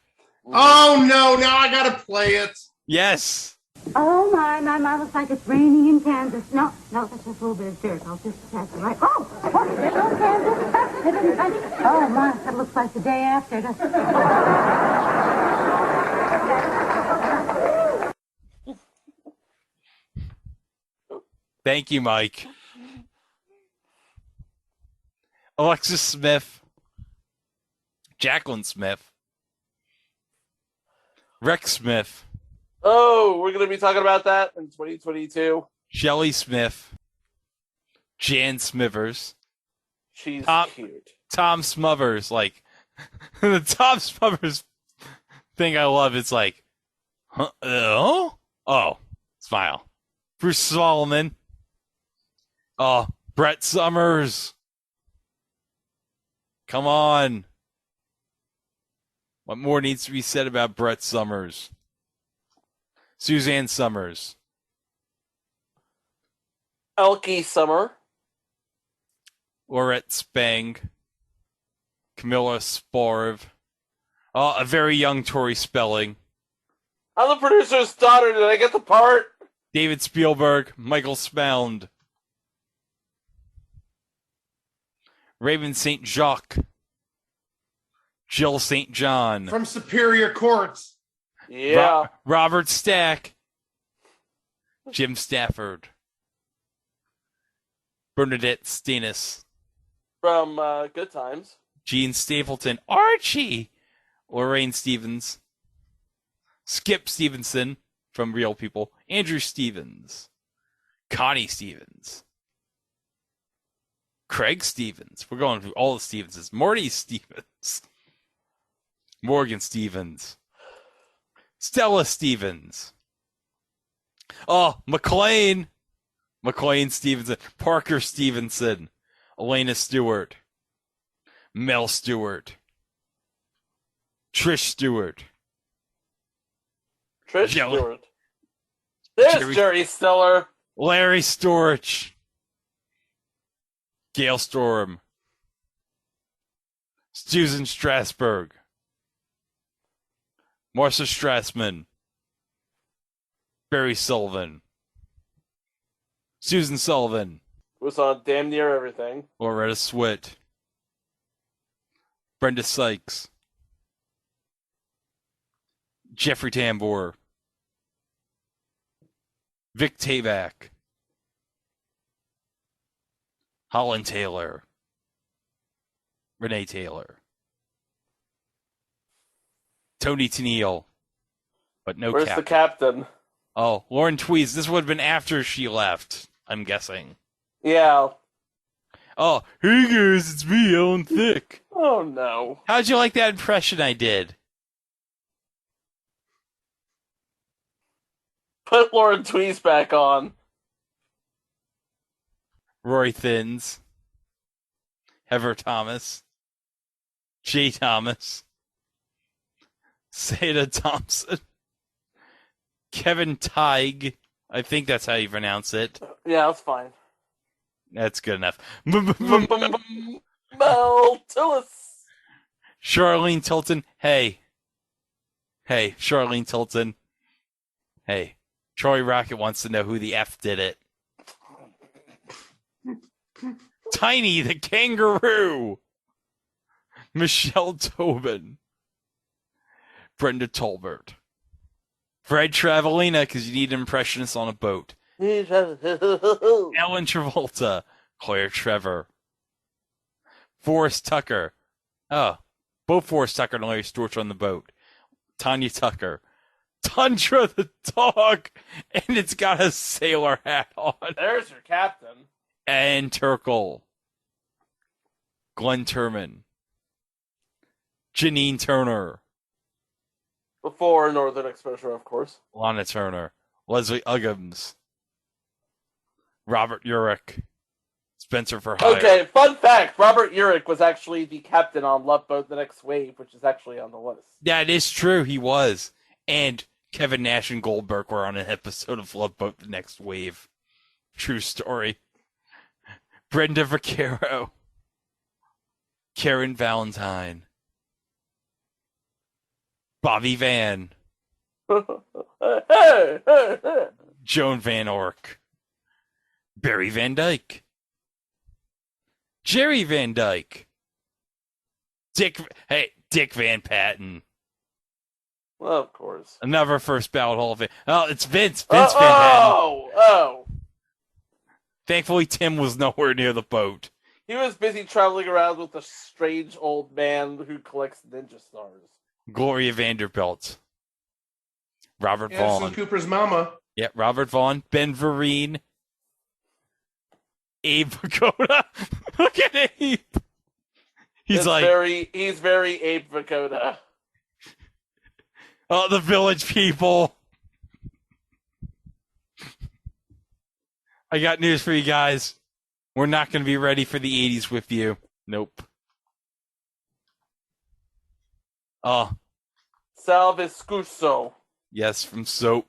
Oh no! Now I gotta play it. Yes. Oh, my, looks like it's raining in Kansas. No, that's just a little bit of dirt. I'll just pass it right. Oh, there's no Kansas. Oh, my, that looks like the day after. Thank you, Mike. Alexis Smith, Jacqueline Smith, Rex Smith. Oh, we're going to be talking about that in 2022. Shelley Smith, Jan Smithers. She's cute. Tom Smothers, like the Tom Smothers thing I love. It's like, huh? Oh, smile. Bruce Solomon. Brett Summers. Come on. What more needs to be said about Brett Summers? Suzanne Summers. Elkie Summer. Laurette Spang. Camilla Sparv. A very young Tori Spelling. I'm the producer's daughter. Did I get the part? David Spielberg. Michael Spound. Raven St. Jacques. Jill St. John. From Superior Courts. Yeah. Robert Stack. Jim Stafford. Bernadette Stenis. From Good Times. Gene Stapleton. Archie. Lorraine Stevens. Skip Stevenson from Real People. Andrew Stevens. Connie Stevens. Craig Stevens. We're going through all the Stevenses. Morty Stevens. Morgan Stevens. Stella Stevens. McLean. McLean Stevenson. Parker Stevenson. Elena Stewart. Mel Stewart. Trish Stewart. Stewart. There's Jerry Stiller. Larry Storch. Gail Storm. Susan Strasberg. Marcia Strassman. Barry Sullivan. Susan Sullivan. Was on damn near everything. Loretta Swit. Brenda Sykes. Jeffrey Tambor. Vic Tavak. Holland Taylor. Renee Taylor. Tony Tennille. But no Where's the captain? Oh, Lauren Tweez. This would have been after she left, I'm guessing. Yeah. Oh, hey guys, it's me, Alan Thicke. Oh no. How'd you like that impression I did? Put Lauren Tweez back on. Roy Thins. Heather Thomas. Jay Thomas. Seda Thompson. Kevin Teig. I think that's how you pronounce it. Yeah, that's fine. That's good enough. Mel Tillis. Charlene Tilton. Hey, Charlene Tilton. Hey, Troy Rocket wants to know who the F did it. Tiny the Kangaroo. Michelle Tobin. Brenda Tolbert. Fred Travelina, because you need an impressionist on a boat. Ellen Travolta. Claire Trevor. Forrest Tucker. Oh, both Forrest Tucker and Larry Storch on the boat. Tanya Tucker. Tundra the dog, and it's got a sailor hat on. There's your captain. And Turkle. Glenn Turman. Janine Turner. Before Northern Exposure, of course. Lana Turner. Leslie Uggams. Robert Urich. Spencer for Hire. Okay, fun fact. Robert Urich was actually the captain on Love Boat: The Next Wave, which is actually on the list. That is true, he was. And Kevin Nash and Goldberg were on an episode of Love Boat: The Next Wave. True story. Brenda Vaccaro. Karen Valentine. Bobby Van. Joan Van Ork. Barry Van Dyke. Jerry Van Dyke. Dick Van Patten. Well, of course. Another first ballot Hall of Fame. Oh, it's Vince Van Patten. Oh. Thankfully, Tim was nowhere near the boat. He was busy traveling around with a strange old man who collects ninja stars. Gloria Vanderbilt. Robert Vaughn. Anderson Cooper's mama. Yeah, Robert Vaughn. Ben Vereen. Abe Vigoda. Look at Abe. He's very Abe Vigoda. Oh, the Village People. I got news for you guys. We're not going to be ready for the 80s with you. Nope. Oh. Salve Scuso. Yes, from Soap.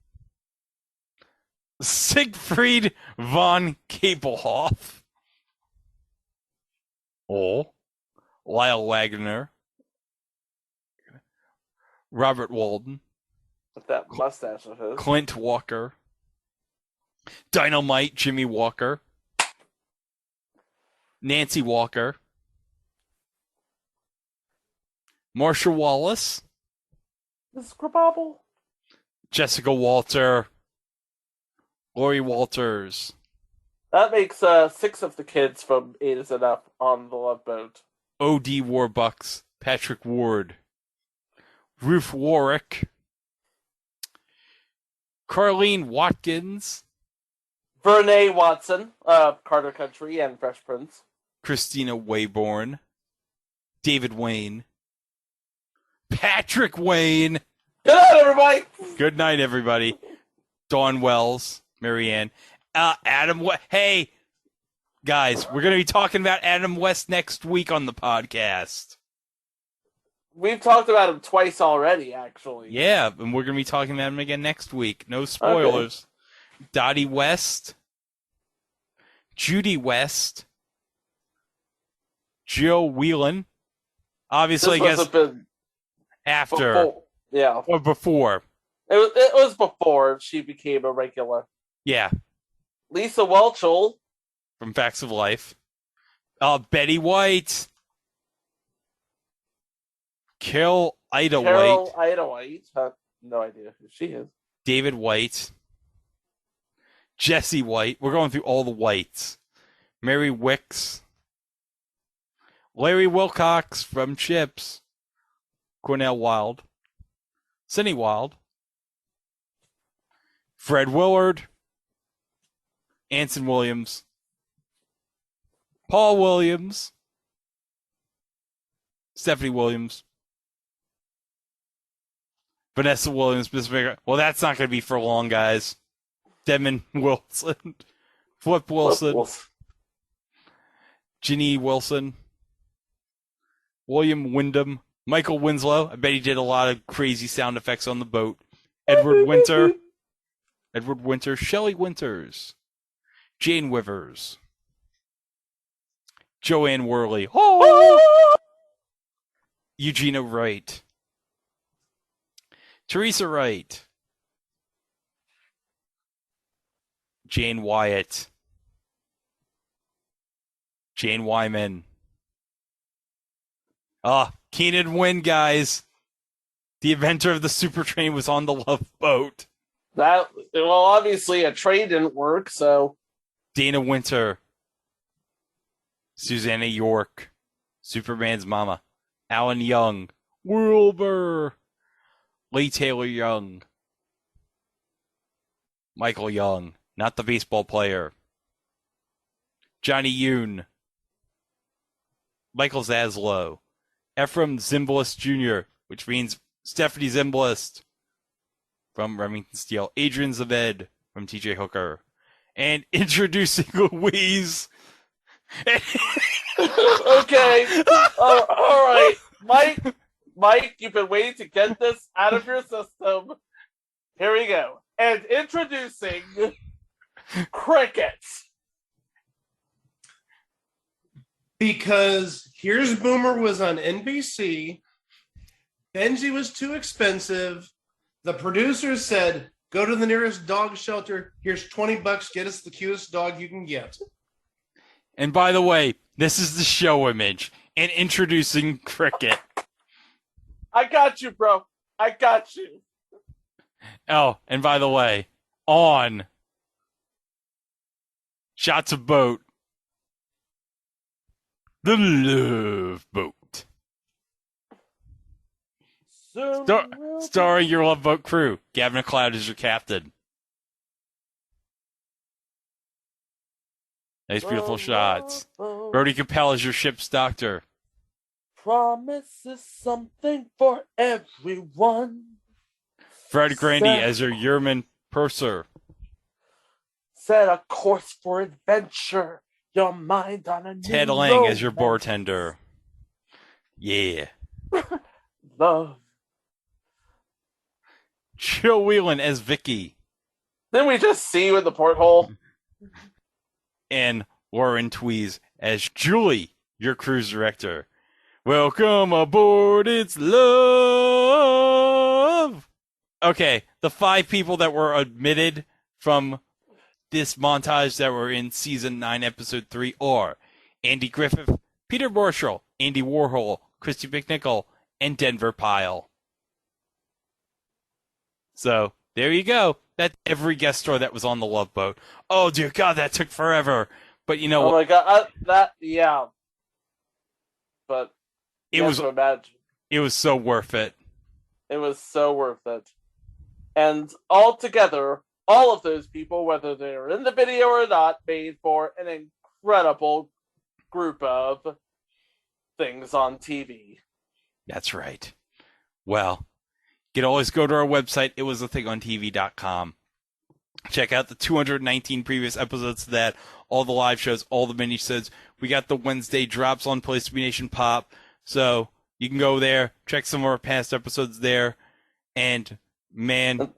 Siegfried von Kabelhoff. Oh. Lyle Wagner. Robert Walden. With that mustache of his. Clint Walker. Dynamite Jimmy Walker. Nancy Walker. Marsha Wallace. Scribble. Jessica Walter. Lori Walters. That makes 6 of the kids from 8 is Enough on the Love Boat. O.D. Warbucks. Patrick Ward. Ruth Warwick. Carlene Watkins. Vernee Watson of Carter Country and Fresh Prince. Christina Wayborn. David Wayne. Patrick Wayne. Good night, everybody. Good night, everybody. Dawn Wells. Marianne. Adam West. Hey, guys, we're going to be talking about Adam West next week on the podcast. We've talked about him twice already, actually. Yeah, and we're going to be talking about him again next week. No spoilers. Okay. Dottie West. Judy West. Jill Whelan. Obviously, I guess after. Before. Yeah. Or before. It was before she became a regular. Yeah. Lisa Welchel. From Facts of Life. Betty White. Carol Ida White. No idea who she is. David White. Jesse White. We're going through all the Whites. Mary Wicks. Larry Wilcox from Chips. Cornell Wilde. Cindy Wilde. Fred Willard. Anson Williams. Paul Williams. Stephanie Williams. Vanessa Williams. Well, that's not going to be for long, guys. Devin Wilson. Flip Wilson. Ginny Wilson. William Wyndham. Michael Winslow. I bet he did a lot of crazy sound effects on the boat. Edward Winter. Edward Winter. Shelley Winters. Jane Wivers. Joanne Worley. Oh! Eugenia Wright. Teresa Wright. Jane Wyatt. Jane Wyman. Keenan Wynn, guys. The inventor of the super train was on the Love Boat. Obviously a train didn't work, so. Dana Winter. Susanna York. Superman's mama. Alan Young. Wilbur. Lee Taylor Young. Michael Young, not the baseball player. Johnny Yoon. Michael Zaslow. Ephraim Zimbalist Jr., which means Stephanie Zimbalist from Remington Steele. Adrian Zabed from TJ Hooker. And introducing Louise. Okay. All right. Mike, you've been waiting to get this out of your system. Here we go. And introducing Cricket. Because Here's Boomer was on NBC. Benji was too expensive. The producers said, go to the nearest dog shelter. Here's $20. Get us the cutest dog you can get. And by the way, this is the show image. And introducing Cricket. I got you, bro. I got you. Oh, and by the way, on Shots of Boat, the Love Boat. Starring your Love Boat crew. Gavin McLeod is your captain. Nice, beautiful shots. Brody Capel is your ship's doctor. Promise is something for everyone. Fred Grandy as your Yeoman Purser. Set a course for adventure. Your mind on a new Ted Lang as your romance. bartender. Yeah. Love. Jill Whelan as Vicky. Didn't we just see you in the porthole? And Lauren Tweez as Julie, your cruise director. Welcome aboard, it's love. Okay, the 5 people that were omitted from this montage that were in season 9, episode 3 are Andy Griffith, Peter Marshall, Andy Warhol, Christy McNichol, and Denver Pyle. So, there you go. That's every guest star that was on the Love Boat. Oh, dear God, that took forever. But you know what? Oh my God, yeah. But It was so worth it. It was so worth it. And all together, all of those people, whether they're in the video or not, made for an incredible group of things on TV. That's right. Well, you can always go to our website, itwasathingontv.com. Check out the 219 previous episodes of that, all the live shows, all the mini-sodes. We got the Wednesday drops on Place to Be Nation Pop, so you can go there, check some of our past episodes there, and man,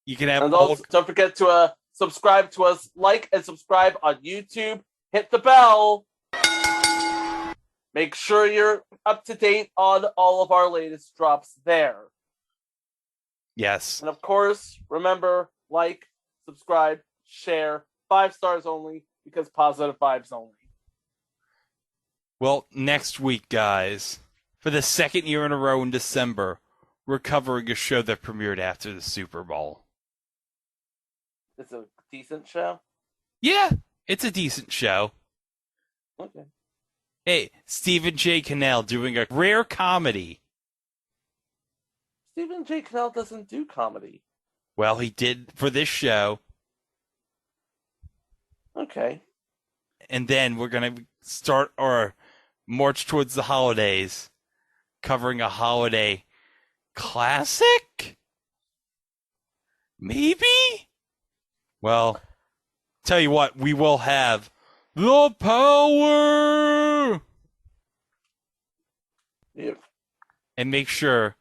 you can have. And also, don't forget to subscribe to us, like and subscribe on YouTube. Hit the bell. Make sure you're up to date on all of our latest drops there. Yes. And of course, remember, like, subscribe, share, 5 stars only, because positive vibes only. Well, next week, guys, for the second year in a row in December, we're covering a show that premiered after the Super Bowl. It's a decent show? Yeah, it's a decent show. Okay. Hey, Stephen J. Cannell doing a rare comedy. Stephen J. Cannell doesn't do comedy. Well, he did for this show. Okay. And then we're going to start our march towards the holidays, covering a holiday classic? Maybe? Well, tell you what, we will have the power! Yep. And make sure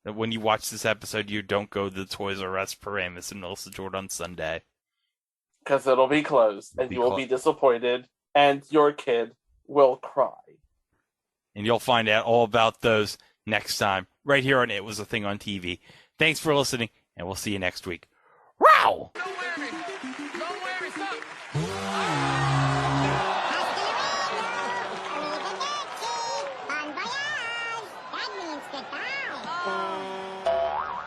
that when you watch this episode, you don't go to the Toys R Us Paramus in Melissa Jordan on Sunday. Because it'll be closed, and you will be disappointed, and your kid will cry. And you'll find out all about those next time, right here on It Was a Thing on TV. Thanks for listening, and we'll see you next week. Wow!